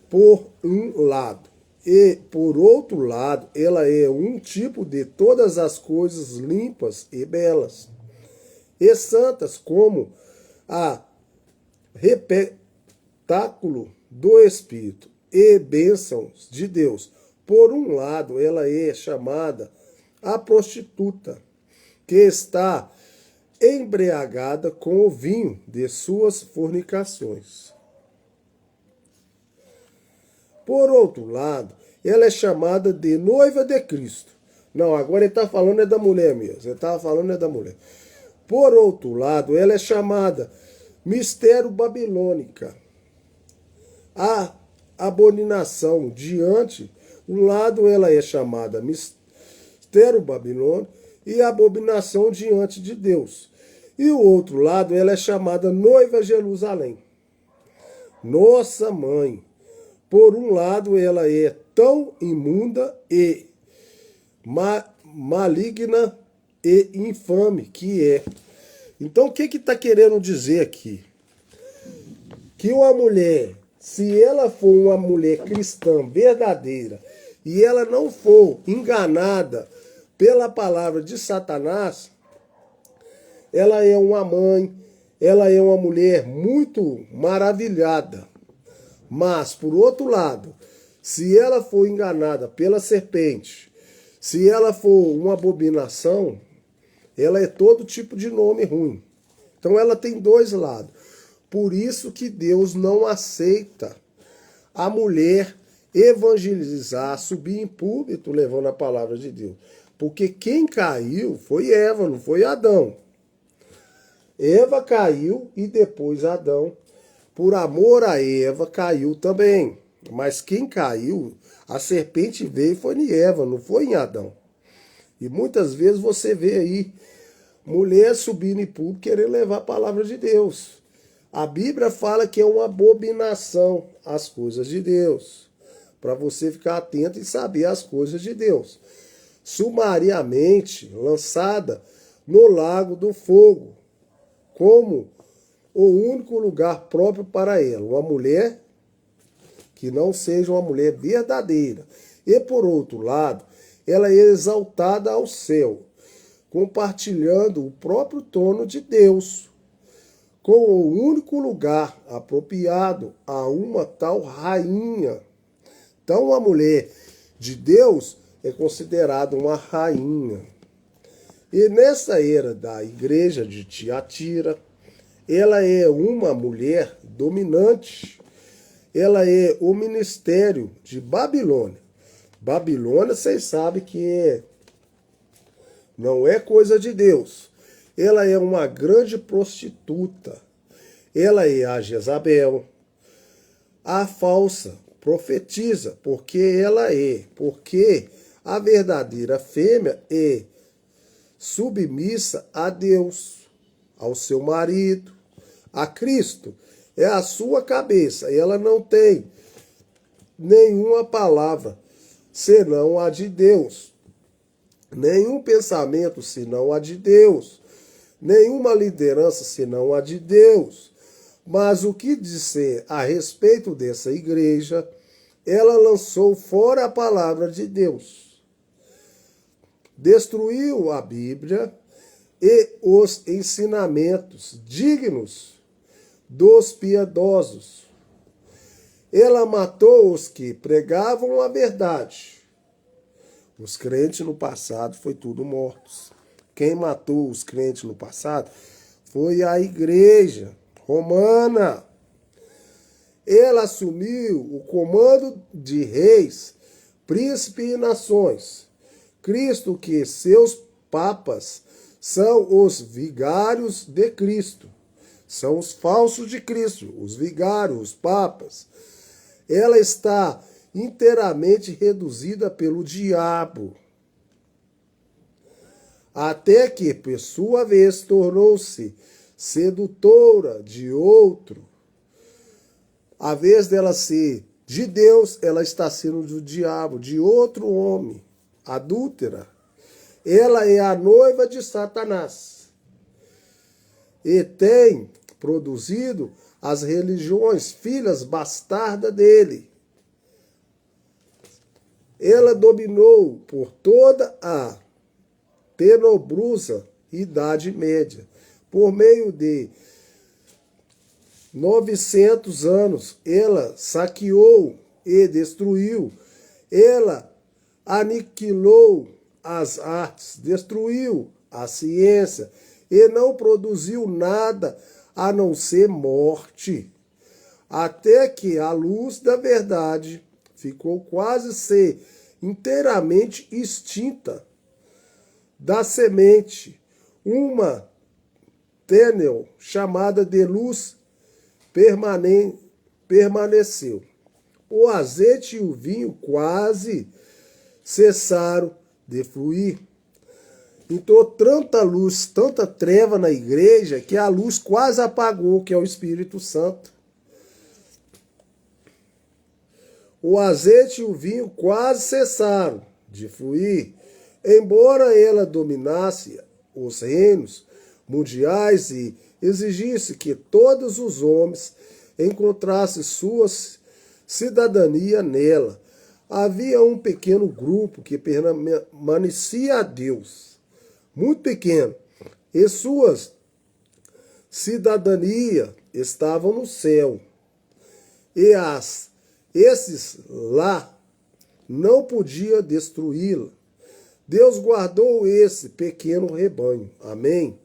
Por um lado. E, por outro lado, ela é um tipo de todas as coisas limpas e belas. E santas como a receptáculo do Espírito e bênçãos de Deus. Por um lado, ela é chamada a prostituta, que está embriagada com o vinho de suas fornicações. Por outro lado, ela é chamada de noiva de Cristo. Não, agora ele está falando é da mulher mesmo. Ele estava falando é da mulher. Por outro lado, ela é chamada mistério babilônica. A abominação diante, um lado ela é chamada mistério babilônico e abominação diante de Deus. E o outro lado ela é chamada noiva Jerusalém. Nossa mãe. Por um lado ela é tão imunda e maligna e infame que é. Então o que está querendo dizer aqui? Que uma mulher, se ela for uma mulher cristã verdadeira e ela não for enganada pela palavra de Satanás, ela é uma mãe, ela é uma mulher muito maravilhada. Mas, por outro lado, se ela for enganada pela serpente, se ela for uma abominação, ela é todo tipo de nome ruim. Então ela tem dois lados. Por isso que Deus não aceita a mulher evangelizar, subir em púlpito levando a palavra de Deus. Porque quem caiu foi Eva, não foi Adão. Eva caiu e depois Adão. Por amor a Eva, caiu também. Mas quem caiu, a serpente veio foi em Eva, não foi em Adão. E muitas vezes você vê aí mulher subindo em público querendo levar a palavra de Deus. A Bíblia fala que é uma abominação as coisas de Deus. Para você ficar atento e saber as coisas de Deus. Sumariamente lançada no lago do fogo, como o único lugar próprio para ela. Uma mulher que não seja uma mulher verdadeira. E por outro lado, ela é exaltada ao céu, compartilhando o próprio trono de Deus, com o único lugar apropriado a uma tal rainha. Então a mulher de Deus é considerada uma rainha. E nessa era da igreja de Tiatira, ela é uma mulher dominante. Ela é o ministério de Babilônia. Babilônia, vocês sabem que não é coisa de Deus. Ela é uma grande prostituta. Ela é a Jezabel, a falsa profetiza, porque a verdadeira fêmea é submissa a Deus, ao seu marido, a Cristo. É a sua cabeça. E ela não tem nenhuma palavra senão a de Deus. Nenhum pensamento senão a de Deus. Nenhuma liderança senão a de Deus. Mas o que dizer a respeito dessa igreja, ela lançou fora a palavra de Deus. Destruiu a Bíblia e os ensinamentos dignos dos piedosos. Ela matou os que pregavam a verdade. Os crentes no passado foi tudo mortos. Quem matou os crentes no passado foi a igreja romana. Ela assumiu o comando de reis, príncipes e nações. Cristo, que seus papas são os vigários de Cristo. São os falsos de Cristo, os vigários, os papas. Ela está inteiramente reduzida pelo diabo. Até que, por sua vez, tornou-se sedutora de outro. A vez dela ser de Deus, ela está sendo do diabo, de outro homem, adúltera. Ela é a noiva de Satanás e tem produzido as religiões, filhas bastardas dele. Ela dominou por toda a tenebrosa Idade Média. Por meio de 900 anos, ela saqueou e destruiu. Ela aniquilou as artes, destruiu a ciência e não produziu nada a não ser morte. Até que a luz da verdade ficou quase ser inteiramente extinta da semente. Uma tênue chamada de luz permaneceu. O azeite e o vinho quase cessaram de fluir. Então, tanta luz, tanta treva na igreja, que a luz quase apagou, que é o Espírito Santo. O azeite e o vinho quase cessaram de fluir. Embora ela dominasse os reinos mundiais e exigisse que todos os homens encontrassem sua cidadania nela, havia um pequeno grupo que permanecia a Deus, muito pequeno, e sua cidadania estava no céu. E esses lá não podia destruí-la. Deus guardou esse pequeno rebanho. Amém?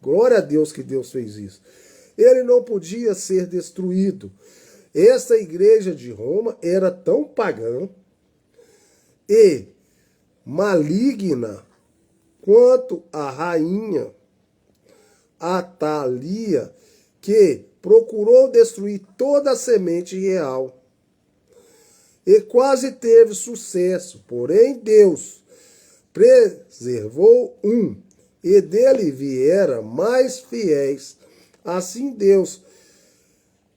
Glória a Deus que Deus fez isso. Ele não podia ser destruído. Essa igreja de Roma era tão pagã e maligna quanto a rainha Atalia, que procurou destruir toda a semente real e quase teve sucesso. Porém, Deus preservou e dele vieram mais fiéis. Assim Deus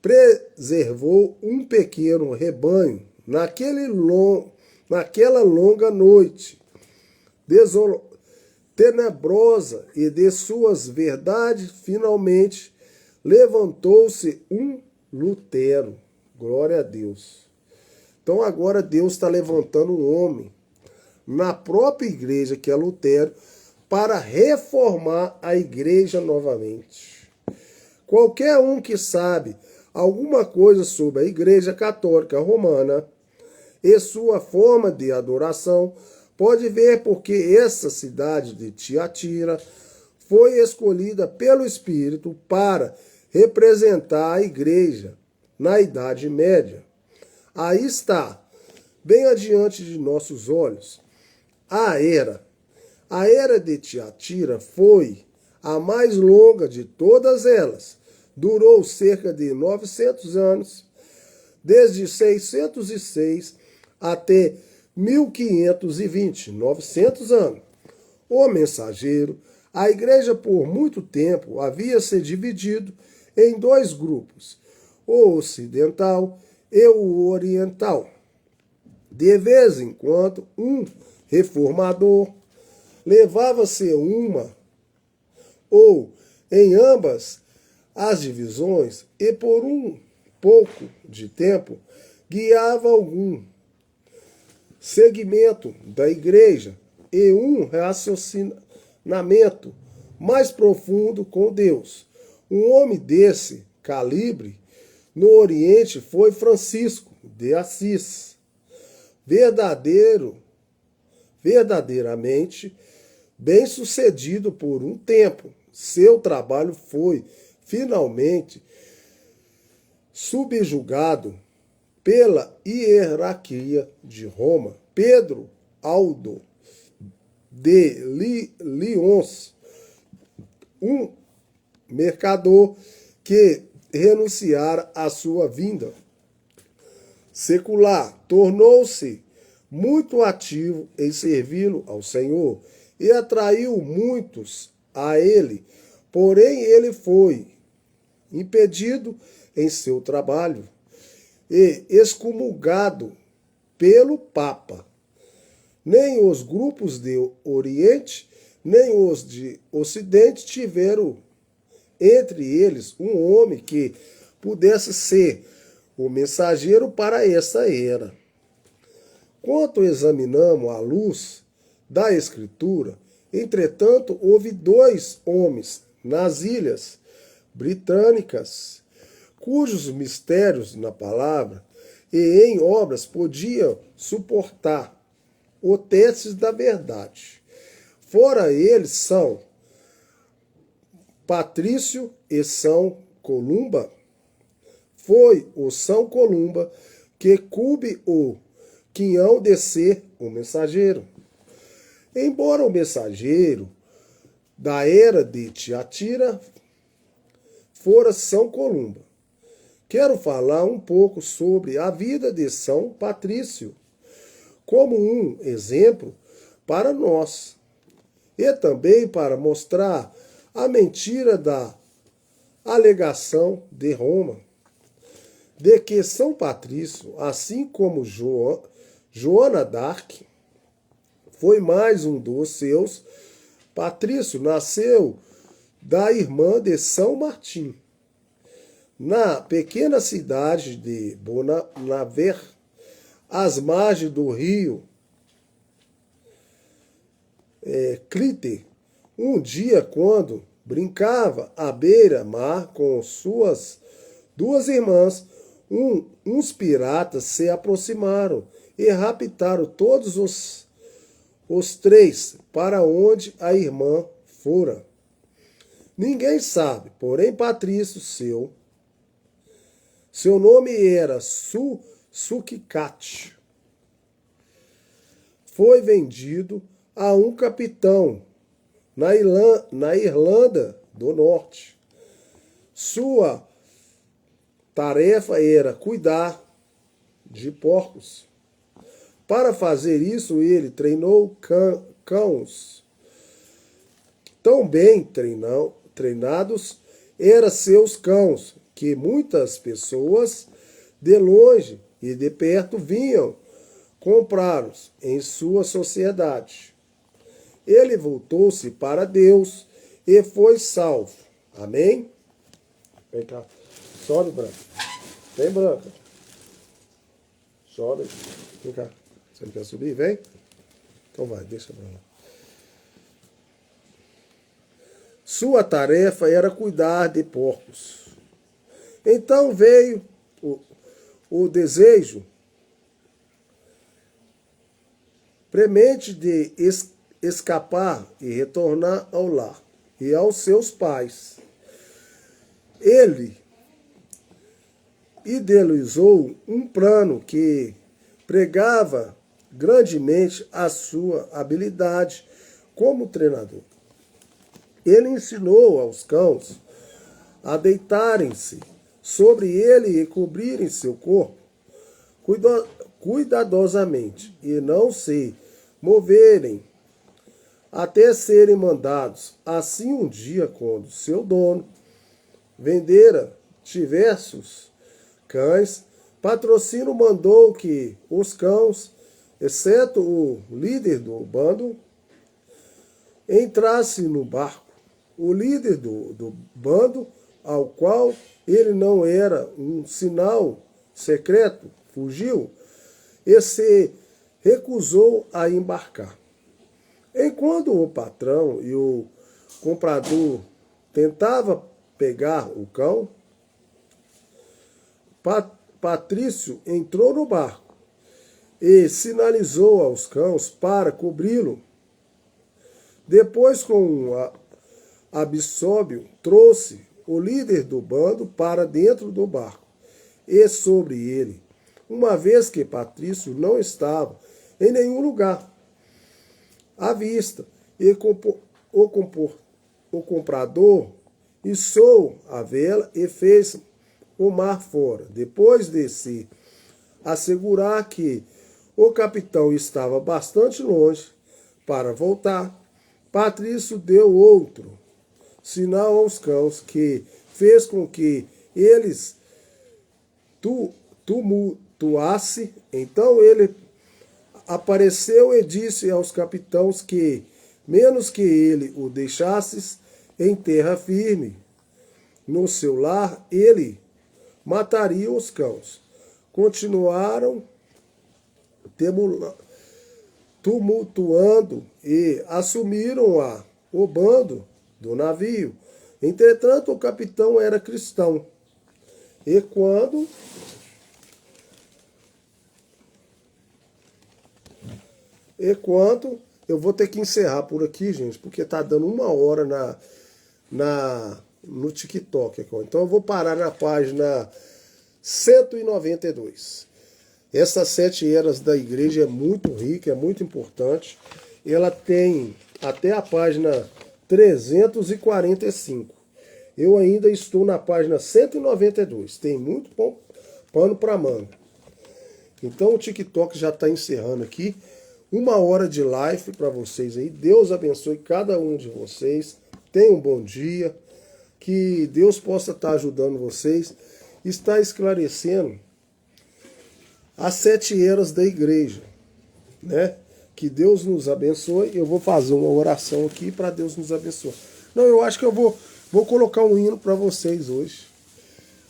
preservou um pequeno rebanho naquela longa noite tenebrosa, e de suas verdades finalmente levantou-se um Lutero. Glória a Deus. Então agora Deus está levantando um homem na própria igreja, que é Lutero, para reformar a igreja novamente. Qualquer um que sabe alguma coisa sobre a igreja católica romana e sua forma de adoração pode ver porque essa cidade de Tiatira foi escolhida pelo Espírito para representar a igreja na Idade Média. Aí está, bem adiante de nossos olhos, a era. A era de Tiatira foi a mais longa de todas elas. Durou cerca de 900 anos, desde 606 até 1520, 900 anos. O mensageiro, a igreja por muito tempo havia se dividido em dois grupos, o ocidental e o oriental. De vez em quando, um reformador levava-se uma ou em ambas as divisões e por um pouco de tempo guiava algum segmento da igreja e um raciocinamento mais profundo com Deus. Um homem desse calibre no Oriente foi Francisco de Assis, verdadeiramente bem-sucedido por um tempo. Seu trabalho foi finalmente subjugado pela hierarquia de Roma. Pedro Aldo de Lyons, um mercador que renunciara à sua vinda secular, tornou-se muito ativo em servi-lo ao Senhor e atraiu muitos a ele. Porém, ele foi impedido em seu trabalho e excomungado pelo Papa. Nem os grupos de Oriente, nem os de Ocidente tiveram entre eles um homem que pudesse ser o mensageiro para essa era. Quando examinamos à luz da Escritura, entretanto, houve dois homens nas ilhas britânicas, cujos mistérios na palavra e em obras podiam suportar o teste da verdade. Fora eles São Patrício e São Columba. Foi o São Columba que coube o quinhão de ser o mensageiro. Embora o mensageiro da era de Tiatira fora São Columba, quero falar um pouco sobre a vida de São Patrício, como um exemplo para nós, e também para mostrar a mentira da alegação de Roma, de que São Patrício, assim como Joana d'Arc, foi mais um dos seus. Patrício nasceu da irmã de São Martim, na pequena cidade de Bonaver, às margens do rio Clite. Um dia, quando brincava à beira-mar com suas duas irmãs, uns piratas se aproximaram e raptaram todos os três para onde a irmã fora. Ninguém sabe, porém Patrício, seu nome era Suquicat, foi vendido a um capitão na Irlanda do Norte. Sua tarefa era cuidar de porcos. Para fazer isso, ele treinou cães. Tão bem treinados eram seus cães, que muitas pessoas de longe e de perto vinham comprá-los em sua sociedade. Ele voltou-se para Deus e foi salvo. Amém? Vem cá. Sobe, Branca. Vem, Branca. Sobe. Vem cá. Você não quer subir? Vem. Então vai, deixa pra lá. Sua tarefa era cuidar de porcos. Então veio o desejo premente de escapar e retornar ao lar e aos seus pais. Ele idealizou um plano que pregava grandemente a sua habilidade como treinador. Ele ensinou aos cães a deitarem-se sobre ele e cobrirem seu corpo cuidadosamente e não se moverem até serem mandados. Assim, um dia, quando seu dono vendera diversos cães, Patrocínio mandou que os cães, exceto o líder do bando, entrasse no barco. O líder do bando, ao qual ele não era um sinal secreto, fugiu e se recusou a embarcar. Enquanto o patrão e o comprador tentavam pegar o cão, Patrício entrou no barco e sinalizou aos cães para cobri-lo. Depois, com um absóbio, trouxe o líder do bando para dentro do barco e sobre ele, uma vez que Patrício não estava em nenhum lugar à vista, e o comprador içou a vela e fez o mar fora. Depois de se assegurar que o capitão estava bastante longe para voltar, Patrício deu outro sinal aos cães que fez com que eles tumultuassem. Então ele apareceu e disse aos capitães que, menos que ele o deixasse em terra firme no seu lar, ele mataria os cães. Continuaram tumultuando e assumiram o bando do navio. Entretanto, o capitão era cristão. E quando eu vou ter que encerrar por aqui, gente, porque tá dando 1 hora no TikTok. Então eu vou parar na página 192. Essas 7 eras da igreja é muito rica, é muito importante. Ela tem até a página 345. Eu ainda estou na página 192. Tem muito pano para manga. Então o TikTok já está encerrando aqui. 1 hora de live para vocês aí. Deus abençoe cada um de vocês. Tenham um bom dia. Que Deus possa estar ajudando vocês. Está esclarecendo as 7 eras da igreja, né? Que Deus nos abençoe. Eu vou fazer uma oração aqui para Deus nos abençoar. Não, eu acho que eu vou colocar um hino para vocês hoje.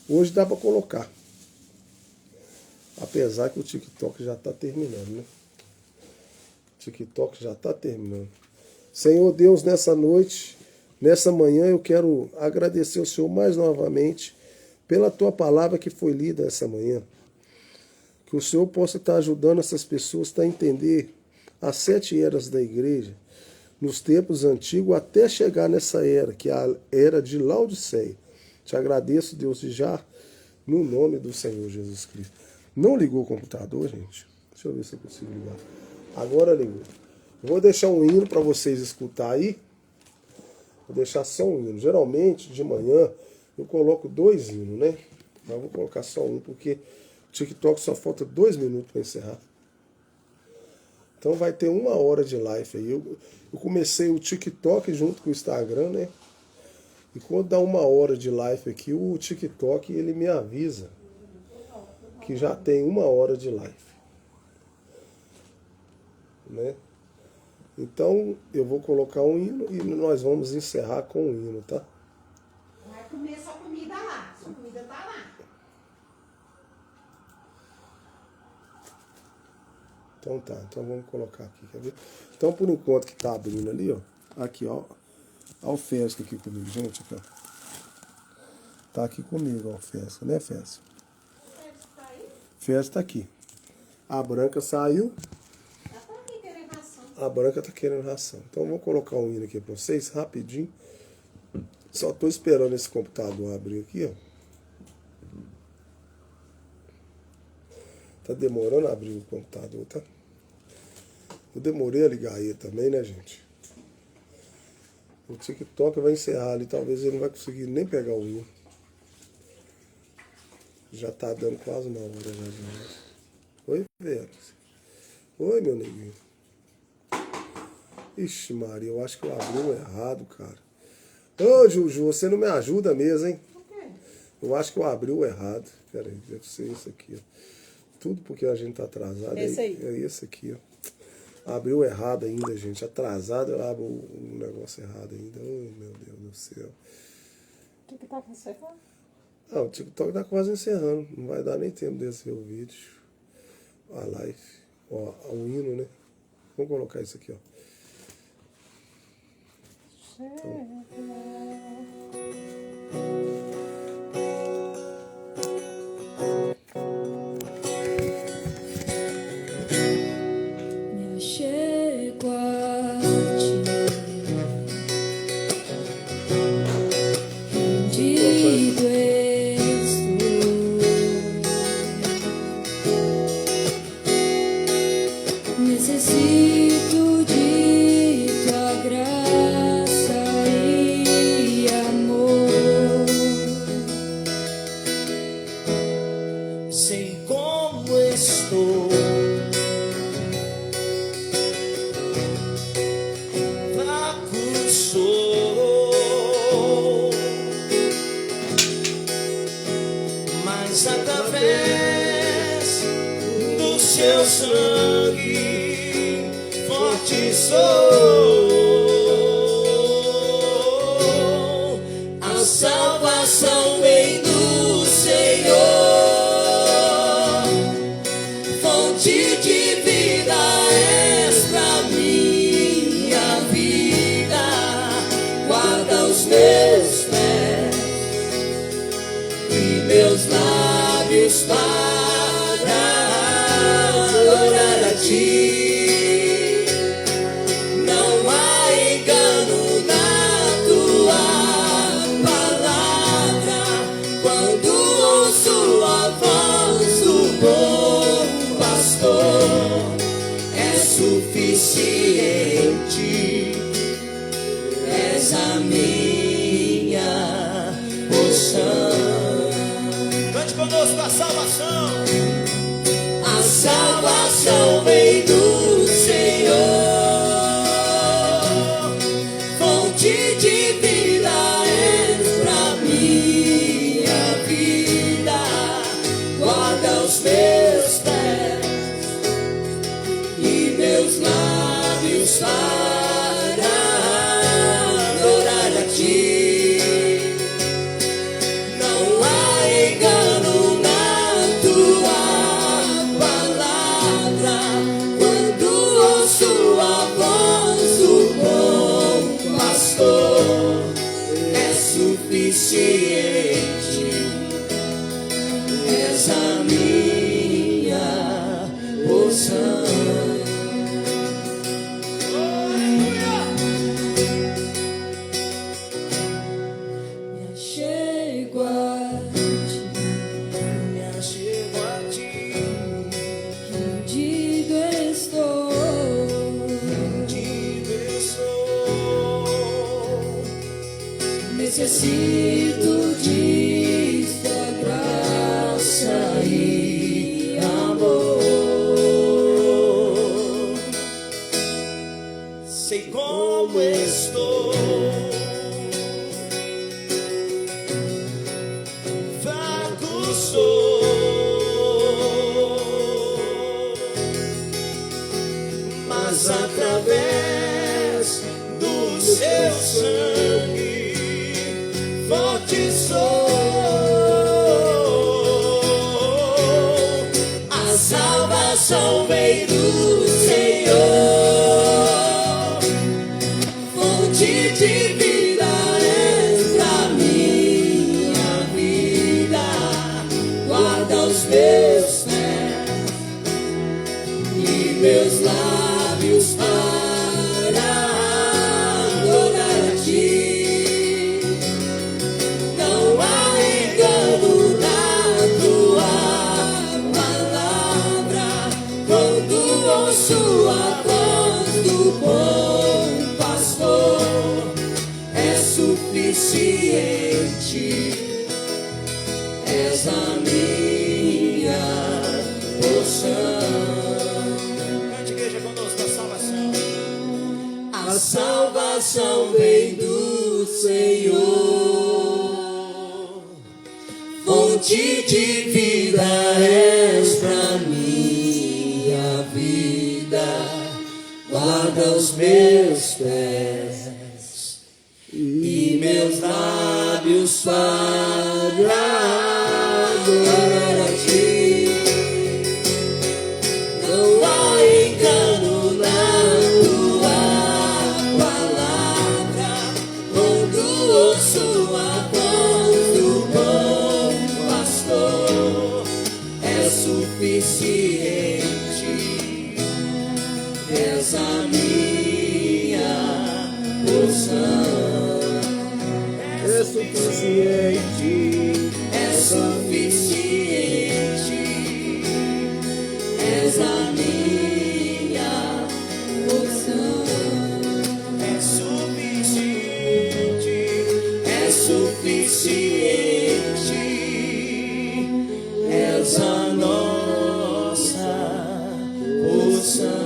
Hoje dá para colocar. Apesar que o TikTok já está terminando, né? O TikTok já está terminando. Senhor Deus, nessa noite, nessa manhã, eu quero agradecer ao Senhor mais novamente pela tua palavra que foi lida essa manhã. Que o Senhor possa estar ajudando essas pessoas a entender as 7 eras da igreja, nos tempos antigos, até chegar nessa era, que é a era de Laodiceia. Te agradeço, Deus, de já, no nome do Senhor Jesus Cristo. Não ligou o computador, gente? Deixa eu ver se eu consigo ligar. Agora ligou. Vou deixar um hino para vocês escutar aí. Vou deixar só um hino. Geralmente, de manhã, eu coloco 2 hinos, né? Mas vou colocar só um, porque o TikTok só falta 2 minutos para encerrar. Então vai ter 1 hora de live aí. Eu comecei o TikTok junto com o Instagram, né? E quando dá 1 hora de live aqui, o TikTok ele me avisa que já tem 1 hora de live, né? Então eu vou colocar um hino e nós vamos encerrar com um hino, tá? Vai comer sua comida lá. Sua comida tá lá. Então tá, então vamos colocar aqui, quer ver? Então por enquanto que tá abrindo ali, ó. Aqui, ó. Ó o Fesca aqui comigo, gente, aqui, ó. Tá aqui comigo, ó, o Fesca, né, Fesca? Tá aí? Fesca tá aqui. A Branca saiu. Ela tá aqui querendo ração. A Branca tá querendo ração. Então eu vou colocar um hino aqui pra vocês, rapidinho. Só tô esperando esse computador abrir aqui, ó. Tá demorando a abrir o computador, tá? Eu demorei a ligar ele também, né, gente? O TikTok vai encerrar ali, talvez ele não vai conseguir nem pegar o hino. Já tá dando quase uma hora já de novo. Oi, Vera. Oi, meu neguinho. Ixi, Maria, eu acho que eu abri um errado, cara. Ô, Juju, você não me ajuda mesmo, hein? Por quê? Eu acho que eu abri o errado. Pera aí, deve ser isso aqui, ó. Tudo porque a gente tá atrasado. Esse aí. É esse aqui, ó. Abriu errado ainda, gente. Atrasado, eu abro um negócio errado ainda. Oh, meu Deus do céu. O que tá acontecendo? Ah, o TikTok tá quase encerrando. Não vai dar nem tempo desse ver o vídeo. A live. Ó, o hino, né? Vamos colocar isso aqui, ó. Me achego a ti, rendido estou. Necessito de tua graça e amor. Sei como estou, fraco sou, mas através do seu sangue forte sou. A salvação vem do Senhor, fonte de vida és pra minha vida. Guarda os meus pés e meus lábios para adorar a ti. Não há engano na tua palavra. Quando ouço a voz do bom pastor, é suficiente. És a minha porção. Cante conosco a salvação. A salvação vem do Senhor, fonte de vida és pra minha vida. Guarda os meus pés e meus lábios para adorar a ti. Não há engano na tua palavra. Quando ouço a voz do bom pastor, é suficiente. És a minha porção. Me achego a ti, Me achego a ti, rendido estou. rendido sou. Necessito de tua graça e amor. Sei como estou, fraco sou, mas através do seu sangue forte sou. A salvação vem do Senhor, fonte de vida és pra minha vida. Guarda os meus pés e meus lábios para adorar a ti. és a minha porção. Cante, igreja, conosco a salvação. A salvação vem do Senhor, fonte de vida és pra minha vida, guarda os meus pés e meus lábios para adorar a ti. Não há engano na tua palavra, quando ouço a voz do bom pastor, é suficiente, és a minha porção. É suficiente. É suficiente, és a minha porção. É suficiente, É suficiente, és a nossa porção.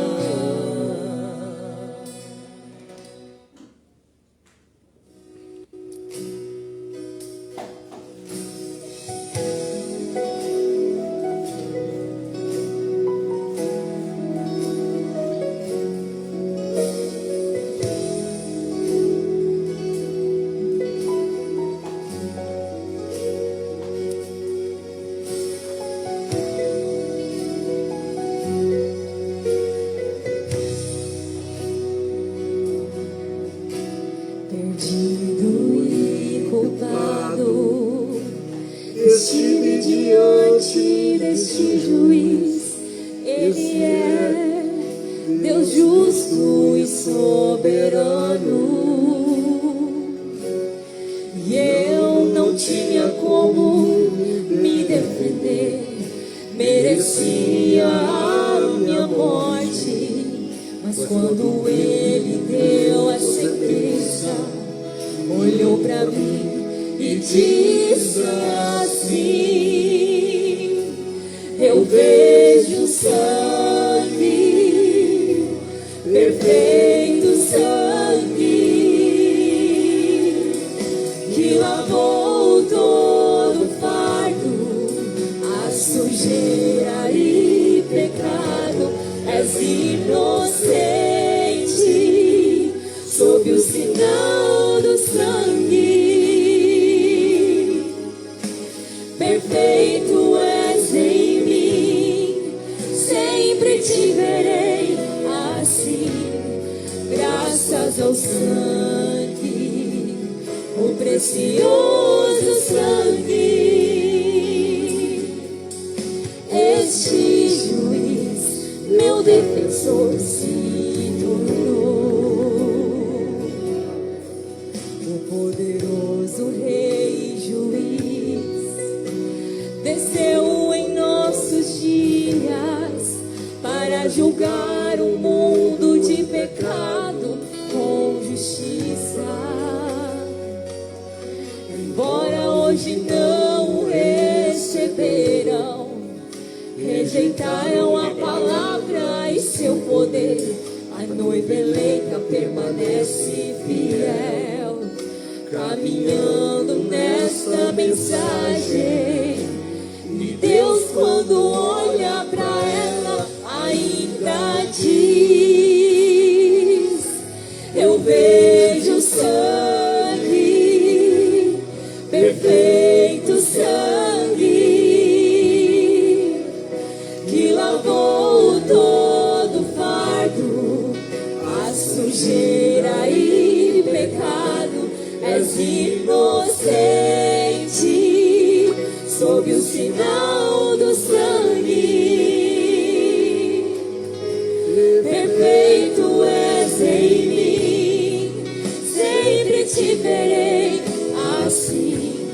Perdido e culpado, estive diante deste juiz. Ele é Deus justo e soberano, e eu não tinha como me defender, merecia a minha morte. Mas quando ele deu a sentença, olhou pra mim e disse assim: eu vejo sangue, perfeito sangue, que lavou todo o fardo, a sujeira e pecado. És inocente sob o sinal do sangue. Perfeito és em mim, sempre te verei assim, graças ao sangue, o precioso sangue. Este juiz, meu defensor, se tornou o poderoso rei juiz. Desceu em nossos dias para julgar um mundo de pecado com justiça. Embora hoje não o receberam, rejeitaram a palavra e seu poder, a noiva eleita permanece fiel, caminhando nesta mensagem. E Deus, quando olha pra ela, ainda diz: eu vejo sangue, perfeito sangue, que lavou todo o fardo, a sujeira e pecado. És inocente sob o sinal do sangue. Perfeito és em mim, sempre te verei assim,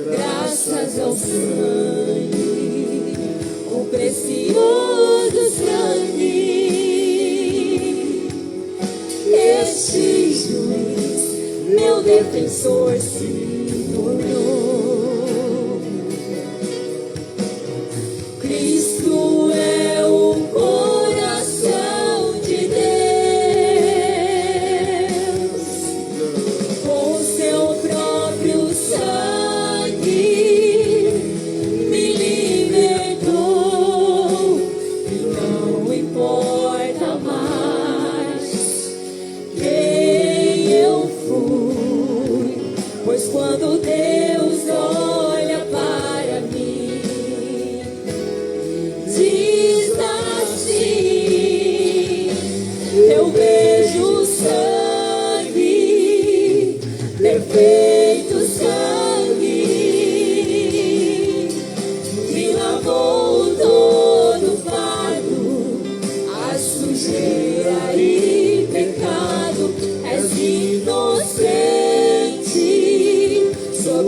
graças ao sangue, o precioso sangue. Este juiz, meu defensor, se tornou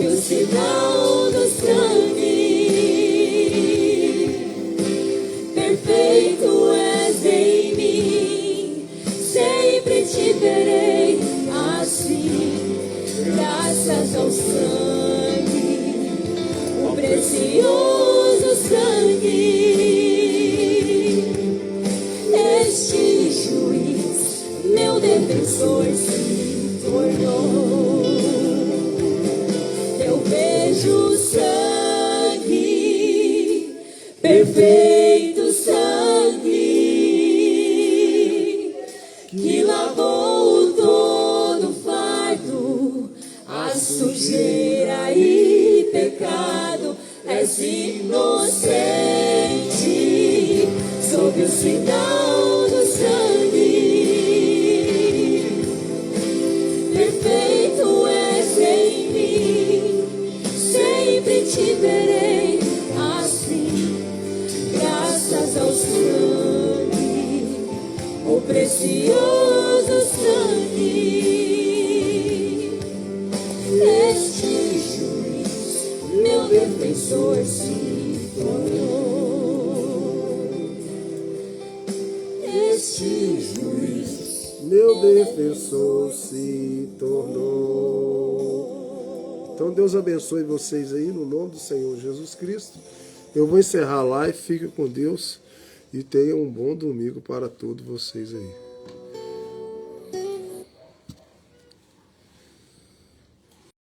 sob o sinal do sangue. Perfeito és em mim, sempre te verei assim, graças ao sangue, o precioso sangue. Este juiz, meu defensor, se tornou. Eu vejo sangue, perfeito sangue, que lavou todo fardo, a sujeira e pecado. És inocente, sob o sinal do sangue. Perfeito és em mim, sempre te verei assim, graças ao sangue, o precioso sangue. Este juiz, meu defensor, se tornou. Este juiz, Meu defensor se tornou. Então Deus abençoe vocês aí no nome do Senhor Jesus Cristo. Eu vou encerrar a live, fique com Deus e tenha um bom domingo para todos vocês aí.